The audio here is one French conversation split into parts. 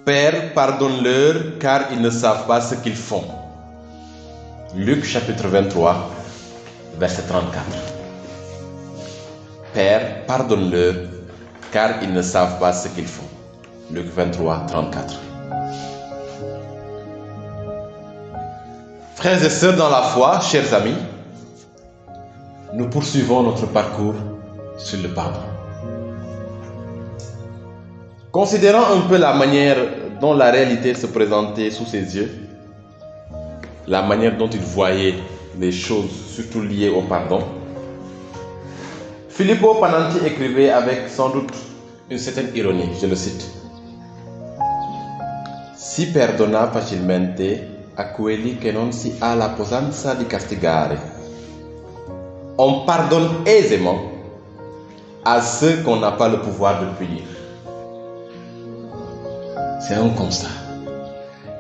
Père, pardonne-leur car ils ne savent pas ce qu'ils font. Luc chapitre 23, verset 34. Père, pardonne-leur car ils ne savent pas ce qu'ils font. Luc 23, 34. Frères et sœurs dans la foi, chers amis, nous poursuivons notre parcours sur le pardon. Considérant un peu la manière dont la réalité se présentait sous ses yeux, la manière dont il voyait les choses, surtout liées au pardon, Filippo Pananti écrivait avec sans doute une certaine ironie, je le cite. Si perdona facilmente a quelli che non si ha la potenza di castigare. On pardonne aisément à ceux qu'on n'a pas le pouvoir de punir. C'est un constat.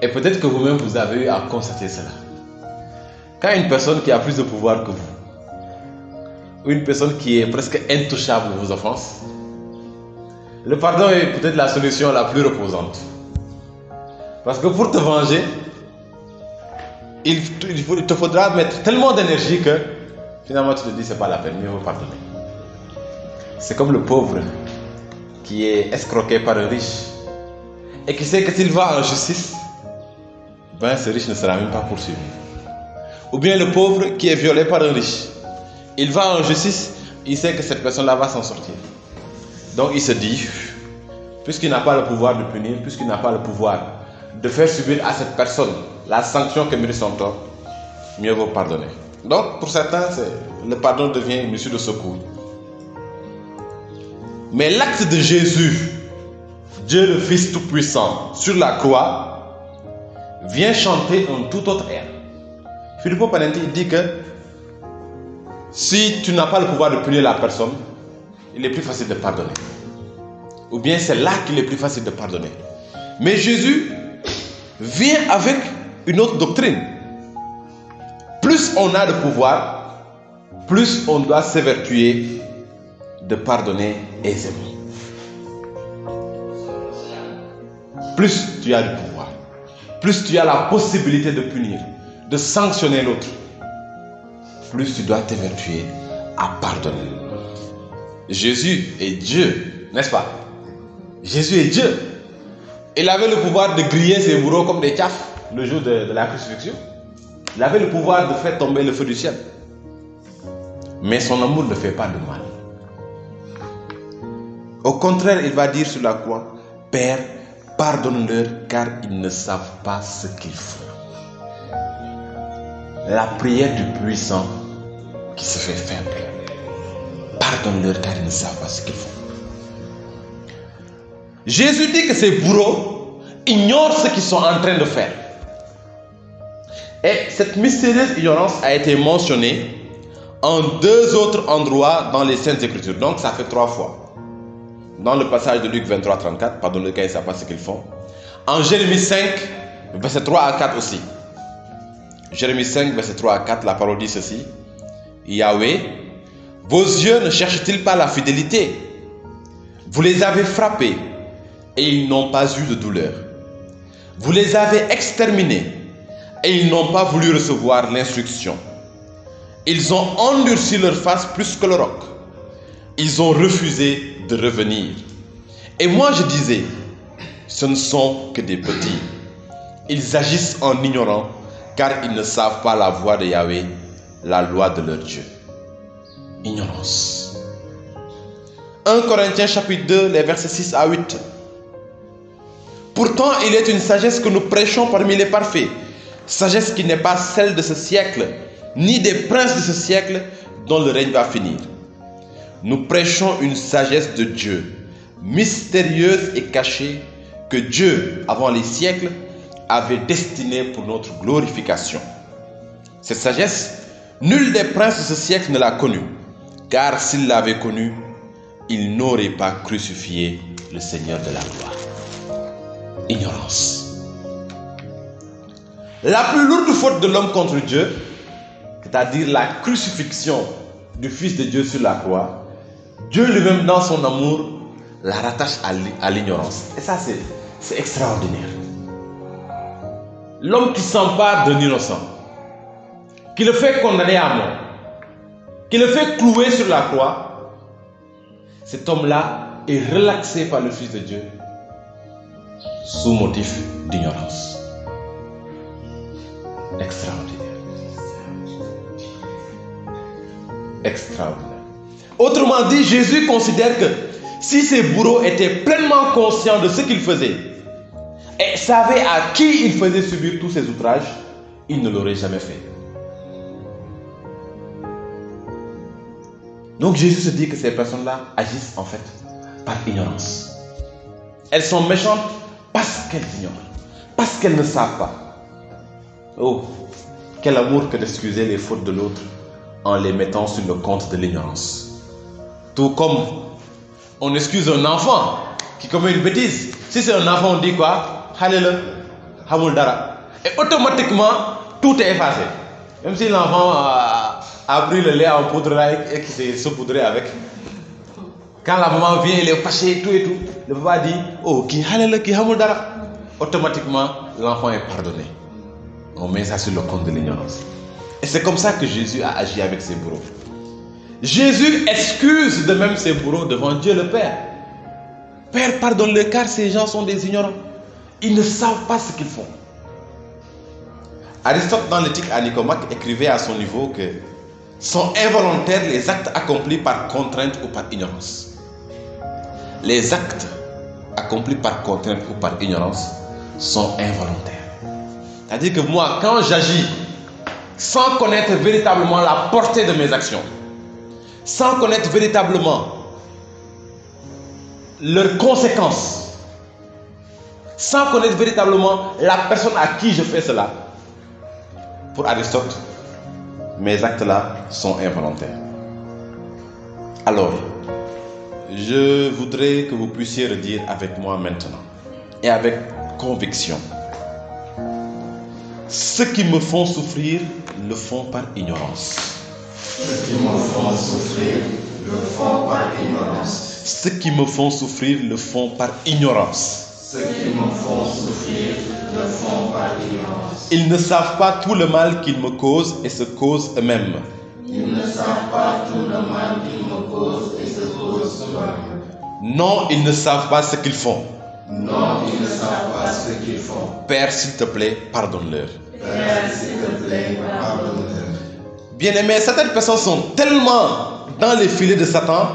Et peut-être que vous-même vous avez eu à constater cela. Quand une personne qui a plus de pouvoir que vous, ou une personne qui est presque intouchable vous offense, le pardon est peut-être la solution la plus reposante. Parce que pour te venger, il te faudra mettre tellement d'énergie que finalement tu te dis c'est pas la peine, mieux vaut pardonner. C'est comme le pauvre qui est escroqué par un riche et qui sait que s'il va en justice, ben ce riche ne sera même pas poursuivi. Ou bien le pauvre qui est violé par un riche, il va en justice, il sait que cette personne-là va s'en sortir. Donc il se dit, puisqu'il n'a pas le pouvoir de punir, puisqu'il n'a pas le pouvoir de faire subir à cette personne la sanction que mérite son tort, mieux vaut pardonner. Donc pour certains, le pardon devient une issue de secours. Mais l'acte de Jésus, Dieu le Fils Tout-Puissant, sur la croix, vient chanter un tout autre air. Filippo Pananti dit que si tu n'as pas le pouvoir de punir la personne, il est plus facile de pardonner. Ou bien c'est là qu'il est plus facile de pardonner. Mais Jésus vient avec une autre doctrine. Plus on a de pouvoir, plus on doit s'évertuer de pardonner aisément. Plus tu as du pouvoir, plus tu as la possibilité de punir, de sanctionner l'autre, plus tu dois t'évertuer à pardonner. Jésus est Dieu, n'est-ce pas? Jésus est Dieu. Il avait le pouvoir de griller ses bourreaux comme des caffes le jour de la crucifixion. Il avait le pouvoir de faire tomber le feu du ciel. Mais son amour ne fait pas de mal. Au contraire, il va dire sur la croix, Père, pardonne-leur car ils ne savent pas ce qu'ils font. La prière du puissant qui se fait faible. Pardonne-leur car ils ne savent pas ce qu'ils font. Jésus dit que ces bourreaux ignorent ce qu'ils sont en train de faire. Et cette mystérieuse ignorance a été mentionnée en 2 autres endroits dans les Saintes Écritures. Donc ça fait 3 fois. Dans le passage de Luc 23, 34, pardonne-leur car ils ne savent pas ce qu'ils font. En Jérémie 5, verset 3 à 4 aussi. Jérémie 5, verset 3 à 4, la parole dit ceci. Yahweh, vos yeux ne cherchent-ils pas la fidélité? Vous les avez frappés et ils n'ont pas eu de douleur. Vous les avez exterminés et ils n'ont pas voulu recevoir l'instruction. Ils ont endurci leur face plus que le roc. Ils ont refusé de revenir. Et moi je disais, ce ne sont que des petits. Ils agissent en ignorant car ils ne savent pas la voix de Yahweh, la loi de leur Dieu. Ignorance. 1 Corinthiens chapitre 2, les versets 6 à 8. Pourtant, il est une sagesse que nous prêchons parmi les parfaits. Sagesse qui n'est pas celle de ce siècle, ni des princes de ce siècle dont le règne va finir. Nous prêchons une sagesse de Dieu, mystérieuse et cachée, que Dieu, avant les siècles, avait destinée pour notre glorification. Cette sagesse, nul des princes de ce siècle ne l'a connue, car s'il l'avait connue, il n'aurait pas crucifié le Seigneur de la gloire. Ignorance. La plus lourde faute de l'homme contre Dieu, c'est-à-dire la crucifixion du Fils de Dieu sur la croix, Dieu lui-même dans son amour la rattache à l'ignorance. Et ça C'est extraordinaire. L'homme qui s'empare d'un innocent, qui le fait condamner à mort, qui le fait clouer sur la croix, cet homme-là est relaxé par le Fils de Dieu sous motif d'ignorance. Extraordinaire. Extraordinaire. Autrement dit, Jésus considère que si ces bourreaux étaient pleinement conscients de ce qu'ils faisaient et savaient à qui ils faisaient subir tous ces outrages, ils ne l'auraient jamais fait. Donc Jésus se dit que ces personnes-là agissent en fait par ignorance. Elles sont méchantes parce qu'elles ignorent, parce qu'elles ne savent pas. Oh, quel amour que d'excuser les fautes de l'autre en les mettant sur le compte de l'ignorance. Tout comme on excuse un enfant qui commet une bêtise. Si c'est un enfant, on dit quoi? Halele, hamul dara. Et automatiquement, tout est effacé. Même si l'enfant a pris le lait en poudre là et qui s'est saupoudré avec. Quand la maman vient, il est fâché, tout et tout. Le papa dit, oh, qui halele, qui hamul dara. Automatiquement, l'enfant est pardonné. On met ça sur le compte de l'ignorance. Et c'est comme ça que Jésus a agi avec ses bourreaux. Jésus excuse de même ses bourreaux devant Dieu le Père. Père, pardonne-le car ces gens sont des ignorants. Ils ne savent pas ce qu'ils font. Aristote, dans l'éthique à Nicomaque, écrivait à son niveau que sont involontaires les actes accomplis par contrainte ou par ignorance. Les actes accomplis par contrainte ou par ignorance sont involontaires. C'est-à-dire que moi, quand j'agis sans connaître véritablement la portée de mes actions, sans connaître véritablement leurs conséquences, sans connaître véritablement la personne à qui je fais cela, pour Aristote, mes actes-là sont involontaires. Alors, je voudrais que vous puissiez redire avec moi maintenant, et avec conviction, ceux qui me font souffrir le font par ignorance. Ceux qui me font souffrir le font par ignorance. Ceux qui me font souffrir le font par ignorance. Ceux qui me font souffrir le font par ignorance. Ils ne savent pas tout le mal qu'ils me causent et se causent eux-mêmes. Ils ne savent pas tout le mal qu'ils me causent et se causent eux-mêmes. Non, ils ne savent pas ce qu'ils font. Non, ils ne savent pas ce qu'ils font. Père, s'il te plaît, pardonne-leur. Père, s'il te plaît, pardonne-leur. Bien-aimés, certaines personnes sont tellement dans les filets de Satan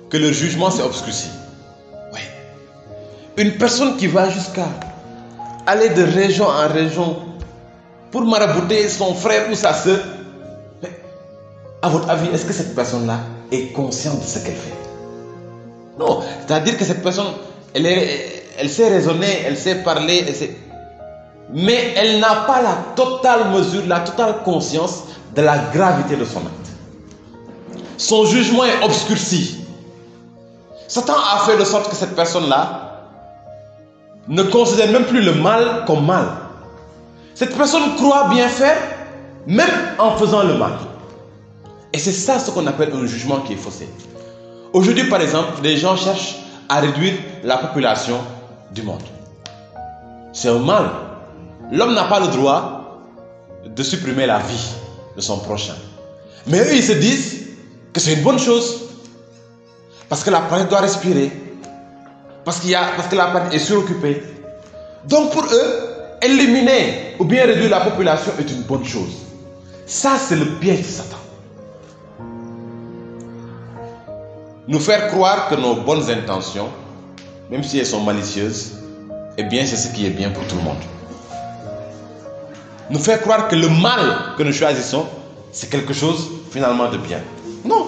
que leur jugement s'est obscurci. Oui. Une personne qui va jusqu'à aller de région en région pour marabouter son frère ou sa soeur, à votre avis, est-ce que cette personne-là est consciente de ce qu'elle fait? Non, c'est-à-dire que cette personne, elle sait raisonner, elle sait parler, mais elle n'a pas la totale mesure, la totale conscience de la gravité de son acte. Son jugement est obscurci. Satan a fait de sorte que cette personne-là ne considère même plus le mal comme mal. Cette personne croit bien faire, même en faisant le mal. Et c'est ça ce qu'on appelle un jugement qui est faussé. Aujourd'hui, par exemple, les gens cherchent à réduire la population du monde. C'est un mal. L'homme n'a pas le droit de supprimer la vie de son prochain. Mais eux, ils se disent que c'est une bonne chose. Parce que la planète doit respirer. Parce que la planète est suroccupée. Donc pour eux, éliminer ou bien réduire la population est une bonne chose. Ça, c'est le piège de Satan. Nous faire croire que nos bonnes intentions, même si elles sont malicieuses, eh bien, c'est ce qui est bien pour tout le monde. Nous faire croire que le mal que nous choisissons, c'est quelque chose finalement de bien. Non.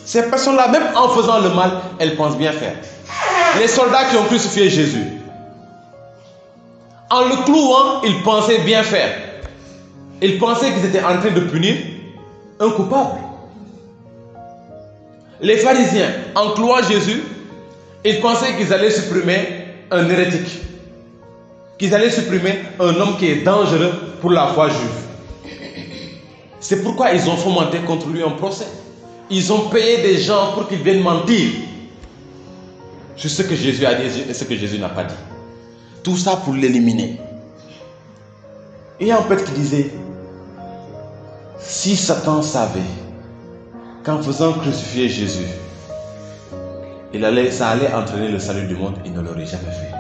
Ces personnes-là, même en faisant le mal, elles pensent bien faire. Les soldats qui ont crucifié Jésus, en le clouant, ils pensaient bien faire. Ils pensaient qu'ils étaient en train de punir un coupable. Les pharisiens, en clouant Jésus, ils pensaient qu'ils allaient supprimer un hérétique, qu'ils allaient supprimer un homme qui est dangereux pour la foi juive. C'est pourquoi ils ont fomenté contre lui un procès. Ils ont payé des gens pour qu'ils viennent mentir. sur ce que Jésus a dit et ce que Jésus n'a pas dit. Tout ça pour l'éliminer. Il y a un prêtre qui disait, si Satan savait qu'en faisant crucifier Jésus, ça allait entraîner le salut du monde, il ne l'aurait jamais fait.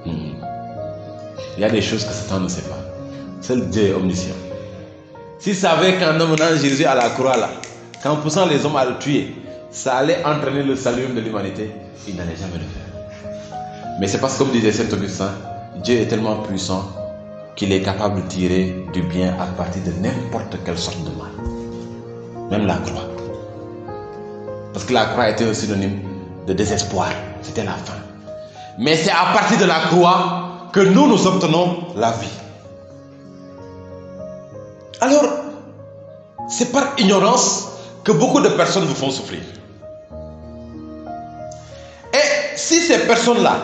Il y a des choses que Satan ne sait pas. Seul Dieu est omniscient. S'il savait qu'en emmenant Jésus à la croix là, qu'en poussant les hommes à le tuer, ça allait entraîner le salut de l'humanité, il n'allait jamais le faire. Mais c'est parce que, comme disait Saint Augustin, Dieu est tellement puissant qu'il est capable de tirer du bien à partir de n'importe quelle sorte de mal. Même la croix. Parce que la croix était un synonyme de désespoir. C'était la fin. Mais c'est à partir de la croix que nous obtenons la vie. Alors, c'est par ignorance que beaucoup de personnes vous font souffrir. Et si ces personnes-là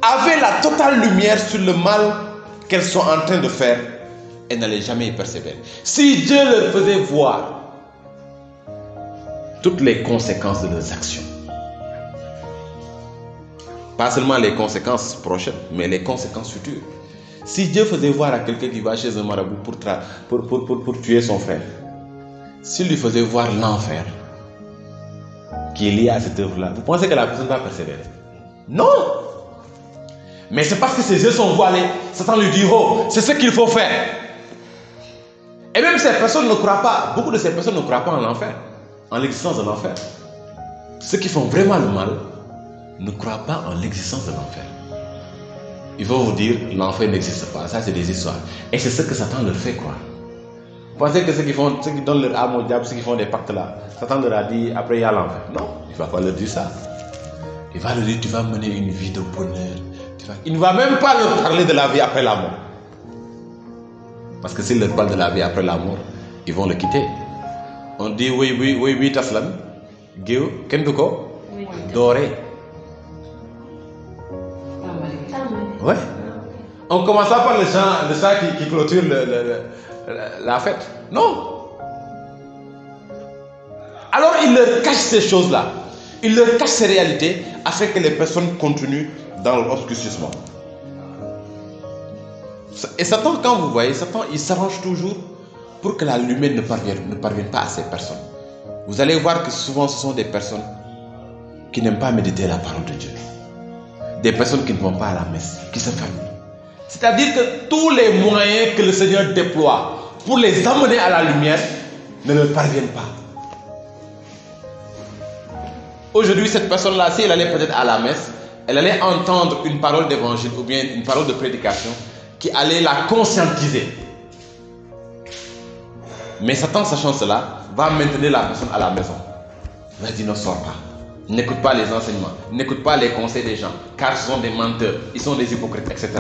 avaient la totale lumière sur le mal qu'elles sont en train de faire, elles n'allaient jamais y persévérer. Si Dieu leur faisait voir toutes les conséquences de leurs actions, pas seulement les conséquences prochaines, mais les conséquences futures. Si Dieu faisait voir à quelqu'un qui va chez un marabout pour tuer son frère, s'il lui faisait voir l'enfer qui est lié à cette œuvre-là, vous pensez que la personne va persévérer? Non! Mais c'est parce que ses yeux sont voilés, Satan lui dit, oh, c'est ce qu'il faut faire. Et même ces personnes ne croient pas, beaucoup de ces personnes ne croient pas en l'enfer, en l'existence de l'enfer. Ceux qui font vraiment le mal ne croient pas en l'existence de l'enfer. Ils vont vous dire, l'enfer n'existe pas, ça c'est des histoires. Et c'est ce que Satan leur fait croire. Vous pensez que ceux qui donnent leur âme au diable, ceux qui font des pactes là, Satan leur a dit, après il y a l'enfer. Non, il ne va pas leur dire ça. Il va leur dire, tu vas mener une vie de bonheur. Il ne va même pas leur parler de la vie après la mort. Parce que s'il leur parle de la vie après la mort, ils vont le quitter. On dit, oui, Taslam, Géo, Kenduko, Doré. Ouais. On commence par le chant qui clôture la fête. Non. Alors il leur cache ces choses-là. Il leur cache ces réalités afin que les personnes continuent dans l'obscurcissement. Et Satan, quand vous voyez, Satan, il s'arrange toujours pour que la lumière ne parvienne pas à ces personnes. Vous allez voir que souvent ce sont des personnes qui n'aiment pas méditer la parole de Dieu. Des personnes qui ne vont pas à la messe, qui se ferment. C'est-à-dire que tous les moyens que le Seigneur déploie pour les amener à la lumière ne leur parviennent pas. Aujourd'hui, cette personne-là, si elle allait peut-être à la messe, elle allait entendre une parole d'évangile ou bien une parole de prédication qui allait la conscientiser. Mais Satan, sachant cela, va maintenir la personne à la maison. Il va dire, ne sors pas. N'écoute pas les enseignements, n'écoute pas les conseils des gens, car ce sont des menteurs, ils sont des hypocrites, etc.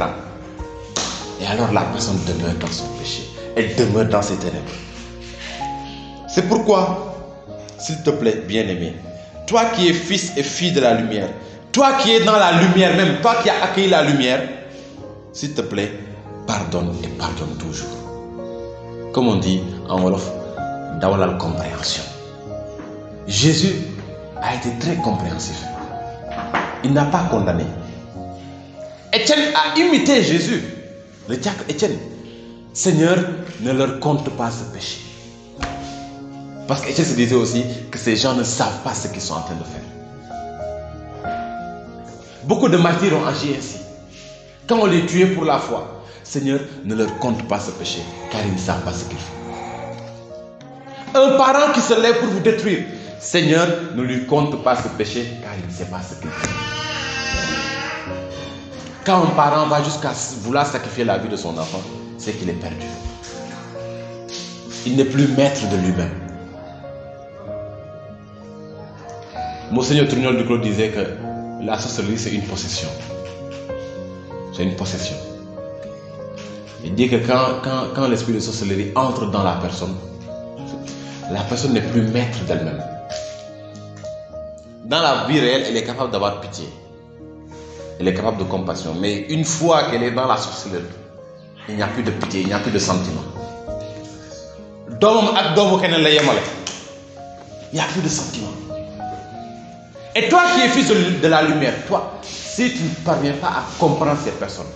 Et alors la personne demeure dans son péché, elle demeure dans ses ténèbres. C'est pourquoi, s'il te plaît, bien-aimé, toi qui es fils et fille de la lumière, toi qui es dans la lumière même, toi qui as accueilli la lumière, s'il te plaît, pardonne et pardonne toujours. Comme on dit en Wolof, dans la compréhension. Jésus a été très compréhensif. Il n'a pas condamné. Étienne a imité Jésus. Le diacre Étienne. Seigneur, ne leur compte pas ce péché. Parce qu'Étienne se disait aussi que ces gens ne savent pas ce qu'ils sont en train de faire. Beaucoup de martyrs ont agi ainsi. Quand on les tuait pour la foi, Seigneur, ne leur compte pas ce péché, car ils ne savent pas ce qu'ils font. Un parent qui se lève pour vous détruire, Seigneur, ne lui compte pas ce péché, car il ne sait pas ce qu'il fait. Quand un parent va jusqu'à vouloir sacrifier la vie de son enfant, c'est qu'il est perdu. Il n'est plus maître de lui-même. Monseigneur Tourniol Duclos disait que la sorcellerie, c'est une possession. C'est une possession. Il dit que quand l'esprit de sorcellerie entre dans la personne n'est plus maître d'elle-même. Dans la vie réelle, elle est capable d'avoir pitié. Elle est capable de compassion. Mais une fois qu'elle est dans la sorcellerie, il n'y a plus de pitié, il n'y a plus de sentiment. Il n'y a plus de sentiment. Et toi qui es fils de la lumière, toi, si tu ne parviens pas à comprendre ces personnes,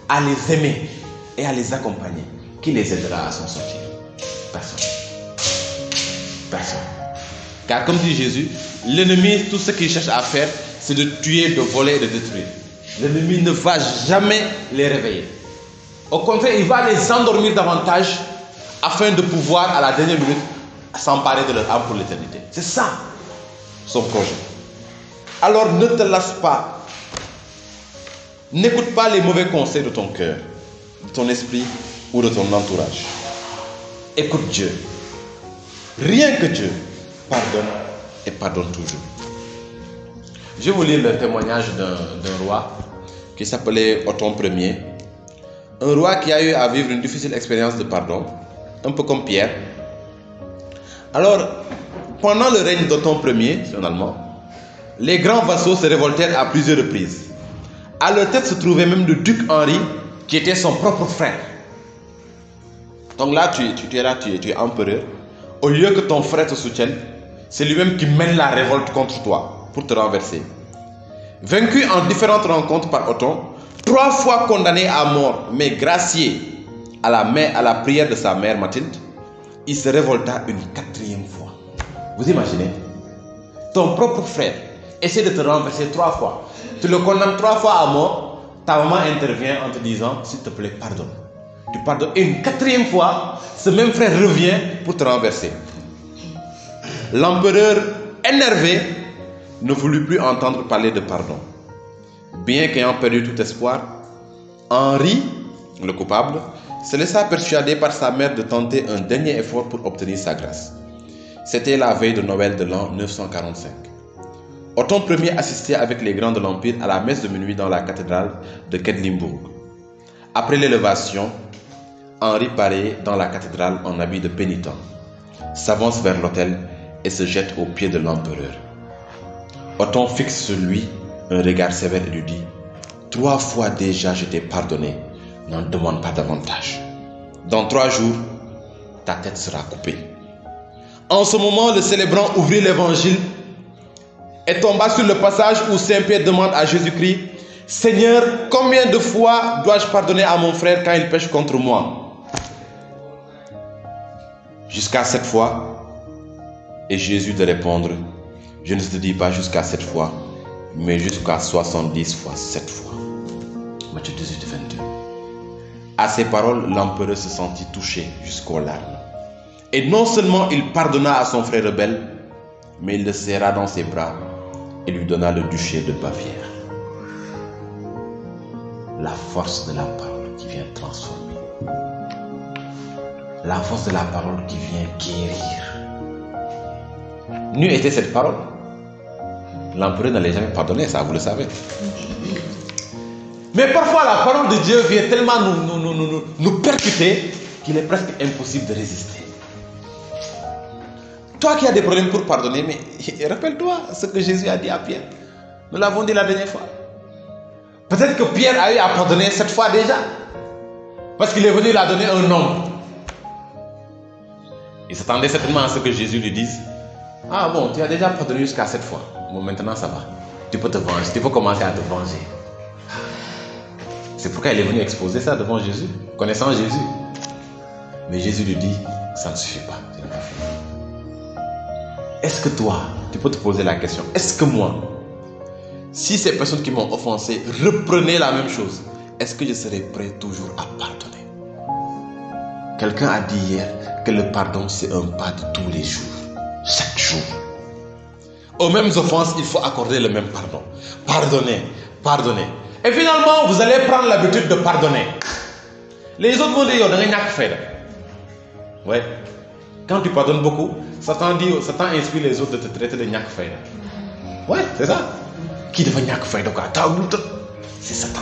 à les aimer et à les accompagner, qui les aidera à s'en sortir? Personne. Personne. Car comme dit Jésus, l'ennemi, tout ce qu'il cherche à faire, c'est de tuer, de voler et de détruire. L'ennemi ne va jamais les réveiller. Au contraire, il va les endormir davantage afin de pouvoir, à la dernière minute, s'emparer de leur âme pour l'éternité. C'est ça, son projet. Alors ne te lasse pas. N'écoute pas les mauvais conseils de ton cœur, de ton esprit ou de ton entourage. Écoute Dieu. Rien que Dieu pardonne et pardonne toujours. Je vais vous lire le témoignage d'un roi qui s'appelait Othon Ier. Un roi qui a eu à vivre une difficile expérience de pardon, un peu comme Pierre. Alors, pendant le règne d'Othon Ier, c'est un Allemand, les grands vassaux se révoltèrent à plusieurs reprises. À leur tête se trouvait même le duc Henri, qui était son propre frère. Donc là, tu es là, tu es empereur. Au lieu que ton frère te soutienne, c'est lui-même qui mène la révolte contre toi pour te renverser. Vaincu en différentes rencontres par Othon, 3 fois condamné à mort, mais gracié à la prière de sa mère Mathilde, il se révolta une 4e fois. Vous imaginez? Ton propre frère essaie de te renverser 3 fois. Tu le condamnes 3 fois à mort, ta maman intervient en te disant, s'il te plaît, pardonne. Tu pardonnes. Et une 4e fois, ce même frère revient pour te renverser. L'empereur, énervé, ne voulut plus entendre parler de pardon. Bien qu'ayant perdu tout espoir, Henri, le coupable, se laissa persuader par sa mère de tenter un dernier effort pour obtenir sa grâce. C'était la veille de Noël de l'an 945. Othon Ier assistait avec les grands de l'Empire à la messe de minuit dans la cathédrale de Quedlinbourg. Après l'élévation, Henri paraît dans la cathédrale en habit de pénitent, s'avance vers l'autel et se jette aux pieds de l'empereur. Othon fixe sur lui un regard sévère et lui dit « 3 fois déjà je t'ai pardonné, n'en demande pas davantage. Dans 3 jours, ta tête sera coupée. » En ce moment, le célébrant ouvrit l'évangile et tomba sur le passage où Saint-Pierre demande à Jésus-Christ « Seigneur, combien de fois dois-je pardonner à mon frère quand il pêche contre moi ?» Jusqu'à 7 fois. Et Jésus de répondre « Je ne te dis pas jusqu'à 7 fois, mais jusqu'à 70 fois 7 fois. » Matthieu 18, 22. À ces paroles, l'empereur se sentit touché jusqu'aux larmes. Et non seulement il pardonna à son frère rebelle, mais il le serra dans ses bras et lui donna le duché de Bavière. La force de la parole qui vient transformer. La force de la parole qui vient guérir. Nue était cette parole. L'empereur n'allait jamais pardonner, ça vous le savez. Mais parfois la parole de Dieu vient tellement nous percuter qu'il est presque impossible de résister. Toi qui as des problèmes pour pardonner, mais rappelle-toi ce que Jésus a dit à Pierre. Nous l'avons dit la dernière fois. Peut-être que Pierre a eu à pardonner 7 fois déjà. Parce qu'il est venu lui donner un nombre. Il s'attendait certainement à ce que Jésus lui dise « Ah bon, tu as déjà pardonné jusqu'à 7 fois. Bon, maintenant ça va. Tu peux te venger. Tu peux commencer à te venger. » C'est pourquoi il est venu exposer ça devant Jésus, connaissant Jésus. Mais Jésus lui dit « Ça ne suffit pas. Tu n'as pas fini. » Est-ce que toi, tu peux te poser la question, est-ce que moi, si ces personnes qui m'ont offensé reprenaient la même chose, est-ce que je serais prêt toujours à pardonner? Quelqu'un a dit hier que le pardon, c'est un pas de tous les jours, chaque jour. Aux mêmes offenses, il faut accorder le même pardon. Pardonner, pardonner. Et finalement, vous allez prendre l'habitude de pardonner. Les autres vont dire, ouais. Quand tu pardonnes beaucoup, Satan inspire les autres de te traiter de nyak fayda. Ouais, c'est ça. Qui devient nyak fayda quoi? C'est Satan.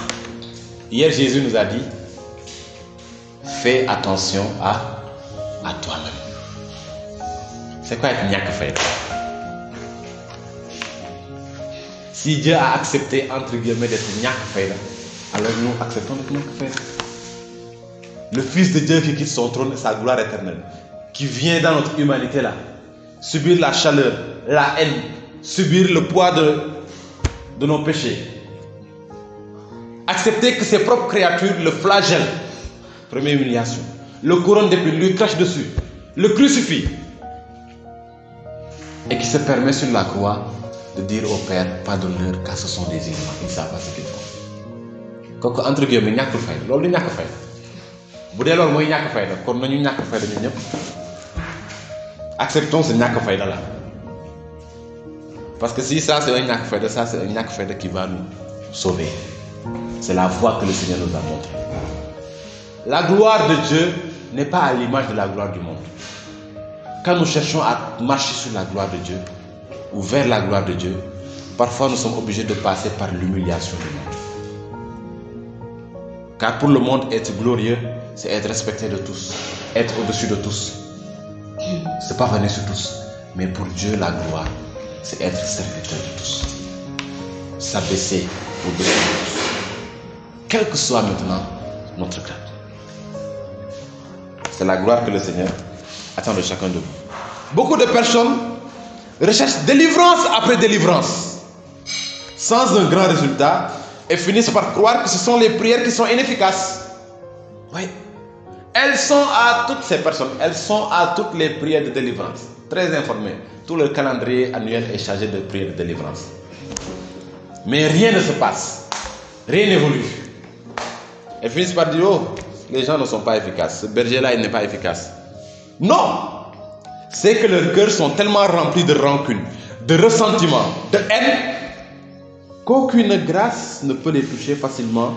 Hier, Jésus nous a dit, fais attention à toi-même. C'est quoi être nyak fayda? Si Dieu a accepté, entre guillemets, d'être nyak fayda, alors nous acceptons d'être nyak fayda. Le Fils de Dieu qui quitte son trône et sa gloire éternelle, qui vient dans notre humanité là, subir la chaleur, la haine, subir le poids de nos péchés. Accepter que ses propres créatures le flagellent. Première humiliation. Le couronne d'épines, lui crache dessus, le crucifie. Et qui se permet sur la croix de dire au Père, pardonne-leur car ce sont des ignorants, ils ne savent pas ce qu'ils font. Kooku entre guillemets ñàkkul fayda loolu du ñàkk fayda bu dee loolu mooy ñàkk fayda kon nañu ñàkk fayda ñun ñëpp acceptons ce ñàkk fayda là parce que si ça c'est un ñàkk fayda, ça c'est un ñàkk fayda qui va nous sauver. C'est la voie que le Seigneur nous a montrée. La gloire de Dieu n'est pas à l'image de la gloire du monde. Quand nous cherchons à marcher sur la gloire de Dieu ou vers la gloire de Dieu, parfois nous sommes obligés de passer par l'humiliation du monde. Car pour le monde, être glorieux, c'est être respecté de tous, être au-dessus de tous. C'est pas venir sur tous. Mais pour Dieu, la gloire, c'est être serviteur de tous. S'abaisser au-dessus de tous. Quel que soit maintenant notre grade. C'est la gloire que le Seigneur attend de chacun de vous. Beaucoup de personnes recherchent délivrance après délivrance, sans un grand résultat, et finissent par croire que ce sont les prières qui sont inefficaces. Oui. Elles sont à toutes ces personnes, elles sont à toutes les prières de délivrance. Très informées. Tout le calendrier annuel est chargé de prières de délivrance. Mais rien ne se passe. Rien n'évolue. Elles finissent par dire, oh, les gens ne sont pas efficaces. Ce berger-là, il n'est pas efficace. Non! C'est que leurs cœurs sont tellement remplis de rancune, de ressentiment, de haine, qu'aucune grâce ne peut les toucher facilement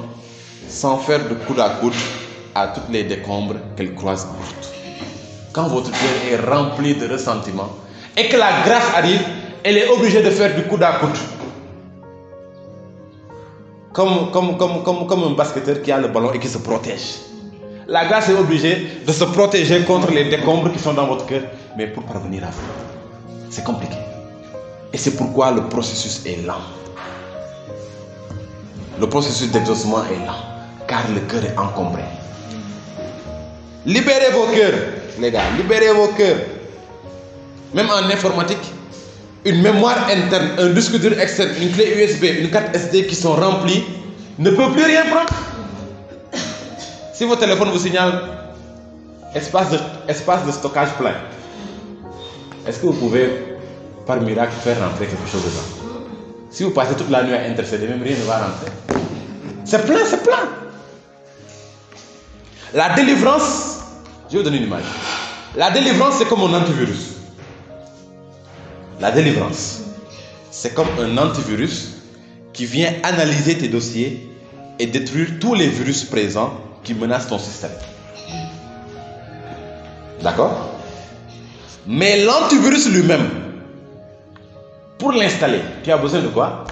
sans faire de coude à coude à toutes les décombres qu'elles croisent en route. Quand votre cœur est rempli de ressentiment et que la grâce arrive, elle est obligée de faire du coude à coude. Comme un basketteur qui a le ballon et qui se protège. La grâce est obligée de se protéger contre les décombres qui sont dans votre cœur, mais pour parvenir à vous. C'est compliqué. Et c'est pourquoi le processus est lent. Le processus d'exaucement est lent, car le cœur est encombré. Libérez vos cœurs, les gars, libérez vos cœurs. Même en informatique, une mémoire interne, un disque dur externe, une clé USB, une carte SD qui sont remplies ne peut plus rien prendre. Si votre téléphone vous signale espace de stockage plein, est-ce que vous pouvez par miracle faire rentrer quelque chose dedans? Si vous passez toute la nuit à intercéder, même rien ne va rentrer. C'est plein, c'est plein. La délivrance, je vais vous donner une image. La délivrance, c'est comme un antivirus. La délivrance, c'est comme un antivirus qui vient analyser tes dossiers et détruire tous les virus présents qui menacent ton système. D'accord? Mais l'antivirus lui-même, pour l'installer, tu as besoin de quoi?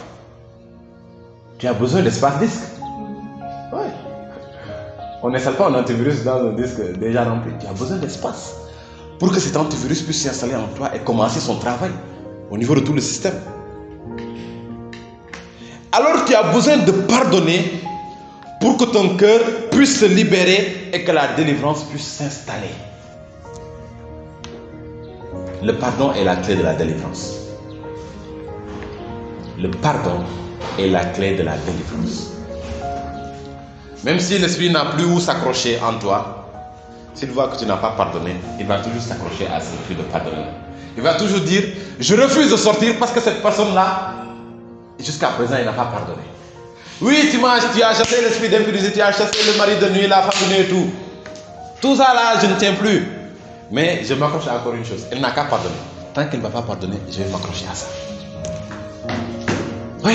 Tu as besoin d'espace disque. Ouais. On n'installe pas un antivirus dans un disque déjà rempli. Tu as besoin d'espace pour que cet antivirus puisse s'installer en toi et commencer son travail au niveau de tout le système. Alors tu as besoin de pardonner pour que ton cœur puisse se libérer et que la délivrance puisse s'installer. Le pardon est la clé de la délivrance. Le pardon est la clé de la délivrance. Même si l'esprit n'a plus où s'accrocher en toi, s'il voit que tu n'as pas pardonné, il va toujours s'accrocher à ce refus de pardonner. Il va toujours dire, je refuse de sortir parce que cette personne-là, jusqu'à présent, il n'a pas pardonné. Oui, tu as chassé l'esprit d'impudicité, tu as chassé le mari de nuit, la femme de nuit et tout. Tout ça là, je ne tiens plus. Mais je m'accroche à encore une chose, elle n'a qu'à pardonner. Tant qu'elle ne va pas pardonner, je vais m'accrocher à ça. Oui.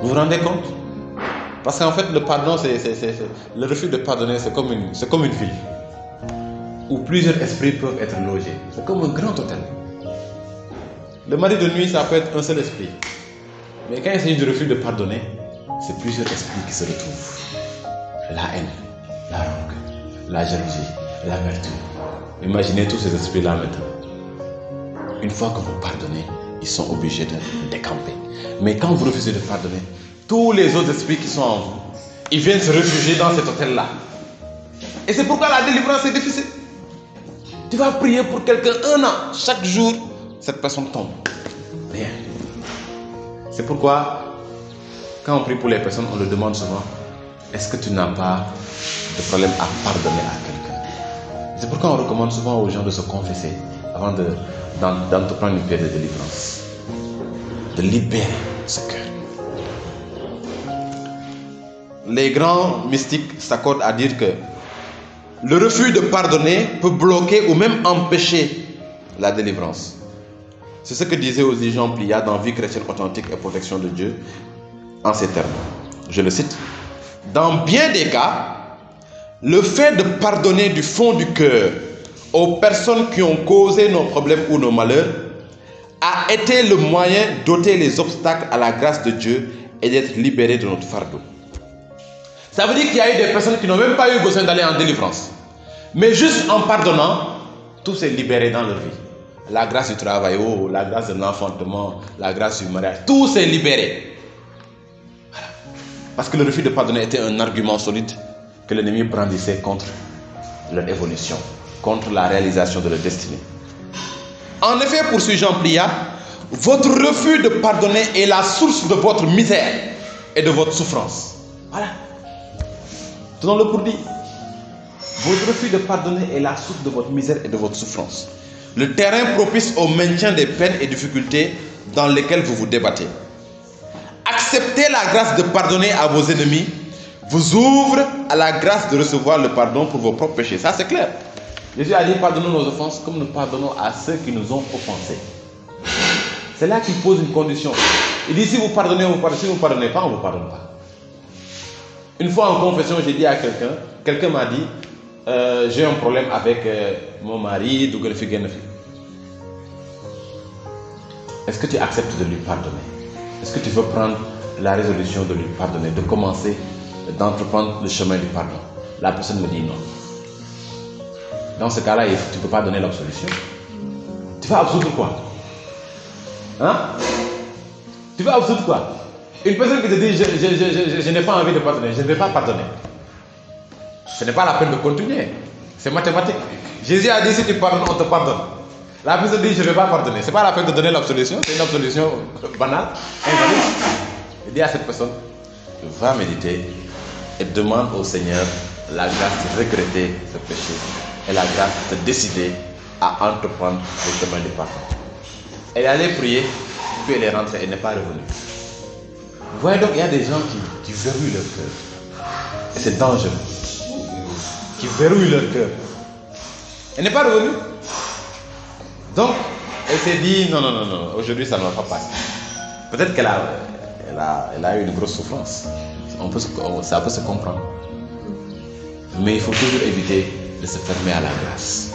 Vous vous rendez compte? Parce qu'en fait, le pardon, le refus de pardonner, c'est comme une ville où plusieurs esprits peuvent être logés. C'est comme un grand hôtel. Le mari de nuit, ça peut être un seul esprit. Mais quand il s'agit du refus de pardonner, c'est plusieurs esprits qui se retrouvent. La haine, la rancune, la jalousie, l'amertume. Imaginez tous ces esprits-là maintenant. Une fois que vous pardonnez, ils sont obligés de décamper. Mais quand vous refusez de pardonner, tous les autres esprits qui sont en vous, ils viennent se réfugier dans cet hôtel-là. Et c'est pourquoi la délivrance est difficile. Tu vas prier pour quelqu'un 1 an, chaque jour, cette personne tombe. Rien. C'est pourquoi, quand on prie pour les personnes, on le demande souvent, est-ce que tu n'as pas de problème à pardonner à quelqu'un? C'est pourquoi on recommande souvent aux gens de se confesser avant d'entreprendre une pierre de délivrance. De libérer ce cœur. Les grands mystiques s'accordent à dire que le refus de pardonner peut bloquer ou même empêcher la délivrance. C'est ce que disait aussi Jean Pliat dans Vie chrétienne authentique et protection de Dieu en ces termes. Je le cite. Dans bien des cas, le fait de pardonner du fond du cœur aux personnes qui ont causé nos problèmes ou nos malheurs a été le moyen d'ôter les obstacles à la grâce de Dieu et d'être libérés de notre fardeau. Ça veut dire qu'il y a eu des personnes qui n'ont même pas eu besoin d'aller en délivrance. Mais juste en pardonnant, tout s'est libéré dans leur vie. La grâce du travail, la grâce de l'enfantement, la grâce du mariage, tout s'est libéré. Voilà. Parce que le refus de pardonner était un argument solide que l'ennemi brandissait contre leur évolution, contre la réalisation de leur destinée. En effet, poursuit Jean Pliat, votre refus de pardonner est la source de votre misère et de votre souffrance. Voilà. Tenons-le pour dit. Votre refus de pardonner est la source de votre misère et de votre souffrance. Le terrain propice au maintien des peines et difficultés dans lesquelles vous vous débattez. Accepter la grâce de pardonner à vos ennemis vous ouvre à la grâce de recevoir le pardon pour vos propres péchés. Ça, c'est clair. Jésus a dit, pardonnons nos offenses comme nous pardonnons à ceux qui nous ont offensés. C'est là qu'il pose une condition. Il dit, si vous pardonnez, vous pardonnez. Si vous ne pardonnez pas, on ne vous pardonne pas. Une fois en confession, j'ai dit à quelqu'un m'a dit, j'ai un problème avec mon mari, est-ce que tu acceptes de lui pardonner? Est-ce que tu veux prendre la résolution de lui pardonner, de commencer, d'entreprendre le chemin du pardon? La personne me dit non. Dans ce cas-là, tu ne peux pas donner l'absolution. Tu vas absoudre quoi? Hein? Tu vas absoudre quoi? Une personne qui te dit je n'ai pas envie de pardonner, je ne vais pas pardonner. Ce n'est pas la peine de continuer. C'est mathématique. Jésus a dit si tu pardonnes, on te pardonne. La personne dit je ne vais pas pardonner. Ce n'est pas la peine de donner l'absolution, c'est une absolution banale, invalide. Il dit à cette personne, va méditer et demande au Seigneur la grâce de regretter ce péché et la grâce de décider à entreprendre le chemin du pardon. Elle est allée prier, puis elle est rentrée, elle n'est pas revenue. Vous voyez donc, il y a des gens qui verrouillent leur cœur. Et c'est dangereux. Qui verrouillent leur cœur. Elle n'est pas revenue. Donc, elle s'est dit, non, aujourd'hui ça ne va pas passer. Peut-être qu'elle a eu une grosse souffrance. Ça peut se comprendre. Mais il faut toujours éviter de se fermer à la grâce.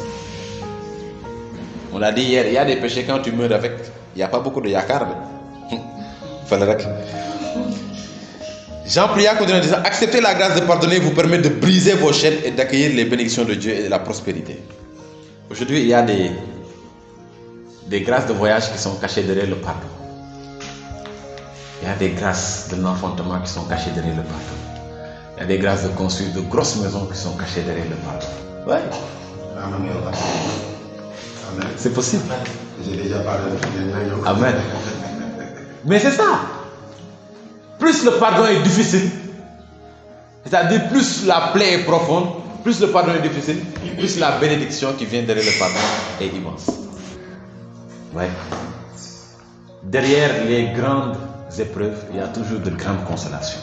On l'a dit hier, il y a des péchés quand tu meurs avec, il n'y a pas beaucoup de yakar. Jean Pliat continue en disant, accepter la grâce de pardonner vous permet de briser vos chaînes et d'accueillir les bénédictions de Dieu et de la prospérité. Aujourd'hui, il y a des grâces de voyage qui sont cachées derrière le pardon. Il y a des grâces de l'enfantement qui sont cachées derrière le pardon. Il y a des grâces de construire de grosses maisons qui sont cachées derrière le pardon. Oui. Amen. C'est possible. J'ai déjà parlé de Amen. Mais c'est ça. Plus le pardon est difficile, c'est-à-dire plus la plaie est profonde, plus le pardon est difficile, plus la bénédiction qui vient derrière le pardon est immense. Ouais. Derrière les grandes épreuves, il y a toujours de grandes consolations.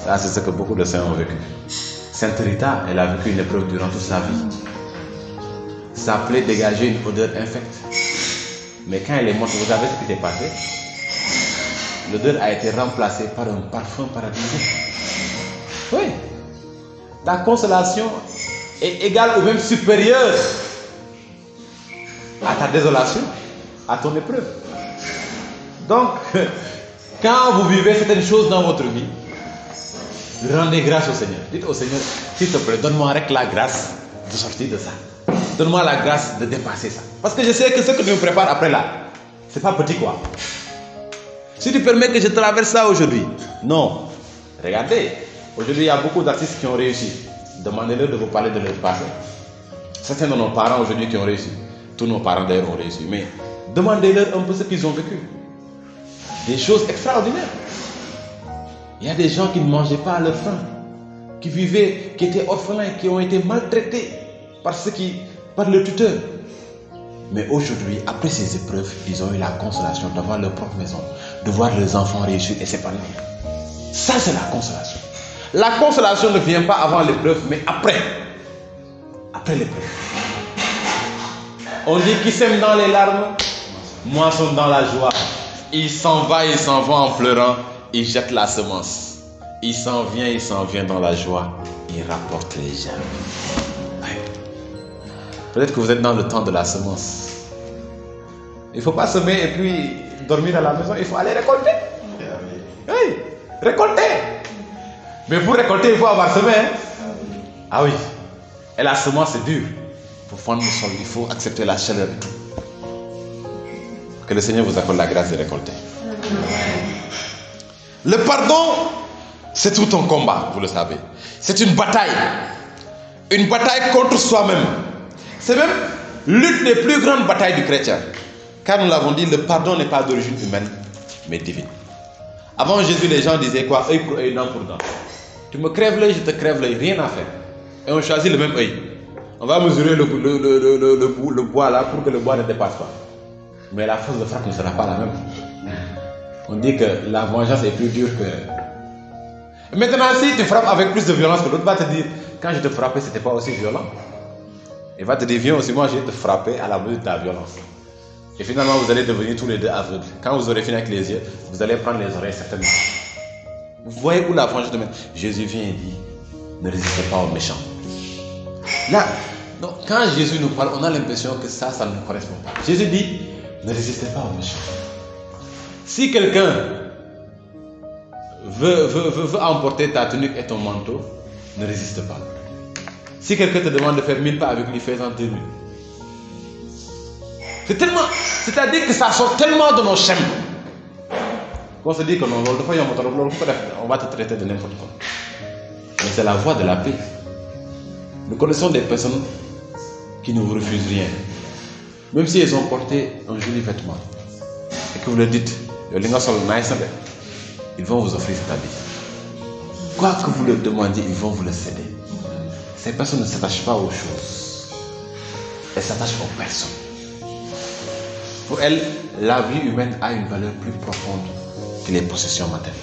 Ça, c'est ce que beaucoup de saints ont vécu. Sainte Rita, elle a vécu une épreuve durant toute sa vie. Sa plaie dégageait une odeur infecte. Mais quand elle est morte, vous savez ce qui s'est passé? L'odeur a été remplacée par un parfum paradisien. Oui. Ta consolation est égale ou même supérieure à ta désolation, à ton épreuve. Donc, quand vous vivez certaines choses dans votre vie, rendez grâce au Seigneur. Dites au Seigneur, s'il te plaît, donne-moi avec la grâce de sortir de ça. Donne-moi la grâce de dépasser ça. Parce que je sais que ce que tu me prépares après là, c'est pas petit quoi. Si tu permets que je traverse ça aujourd'hui, non. Regardez, aujourd'hui il y a beaucoup d'artistes qui ont réussi. Demandez-leur de vous parler de leur passé. Certains de nos parents aujourd'hui qui ont réussi. Tous nos parents d'ailleurs ont réussi. Mais demandez-leur un peu ce qu'ils ont vécu. Des choses extraordinaires. Il y a des gens qui ne mangeaient pas à leur faim, qui vivaient, qui étaient orphelins, qui ont été maltraités par le tuteur. Mais aujourd'hui, après ces épreuves, ils ont eu la consolation d'avoir leur propre maison, de voir leurs enfants réussir et s'épanouir. Ça, c'est la consolation. La consolation ne vient pas avant l'épreuve, mais après. Après l'épreuve. On dit qui sème dans les larmes, moissonne dans la joie. Il s'en va en pleurant, il jette la semence. Il s'en vient dans la joie, il rapporte les germes. Ouais. Peut-être que vous êtes dans le temps de la semence. Il ne faut pas semer et puis dormir à la maison, il faut aller récolter. Oui, récolter. Mais pour récolter, il faut avoir semé. Hein? Ah oui. Et la semence, c'est dur. Pour fendre le sol, il faut accepter la chaleur et tout. Que le Seigneur vous accorde la grâce de récolter. Le pardon, c'est tout un combat, vous le savez. C'est une bataille. Une bataille contre soi-même. C'est même l'une des plus grandes batailles du chrétien. Car nous l'avons dit, le pardon n'est pas d'origine humaine, mais divine. Avant Jésus, les gens disaient quoi? Œil pour œil, dent pour dent. Tu me crèves l'œil, je te crève l'œil, rien à faire. Et on choisit le même œil. On va mesurer le bois là pour que le bois ne dépasse pas. Mais la force de frappe ne sera pas la même. On dit que la vengeance est plus dure que... Maintenant, si tu frappes avec plus de violence que l'autre, va te dire, quand je te frappais, c'était pas aussi violent. Il va te dire, viens aussi, moi je vais te frapper à la mesure de ta violence. Et finalement, vous allez devenir tous les deux aveugles. Quand vous aurez fini avec les yeux, vous allez prendre les oreilles certainement. Vous voyez où la vengeance de mettre. Jésus vient et dit, ne résistez pas aux méchants. Là, donc, quand Jésus nous parle, on a l'impression que ça ne nous correspond pas. Jésus dit, ne résistez pas aux méchants. Si quelqu'un veut emporter ta tunique et ton manteau, ne résiste pas. Si quelqu'un te demande de faire 1000 pas avec lui, fais-en 2000. C'est-à-dire que ça sort tellement de nos chaînes qu'on se dit que non, on va te traiter de n'importe quoi. Mais c'est la voie de la paix. Nous connaissons des personnes qui ne vous refusent rien. Même si elles ont porté un joli vêtement et que vous leur dites, ils vont vous offrir cet habit. Quoi que vous leur demandiez, ils vont vous le céder. Ces personnes ne s'attachent pas aux choses. Elles s'attachent aux personnes. Pour elles, la vie humaine a une valeur plus profonde que les possessions matérielles.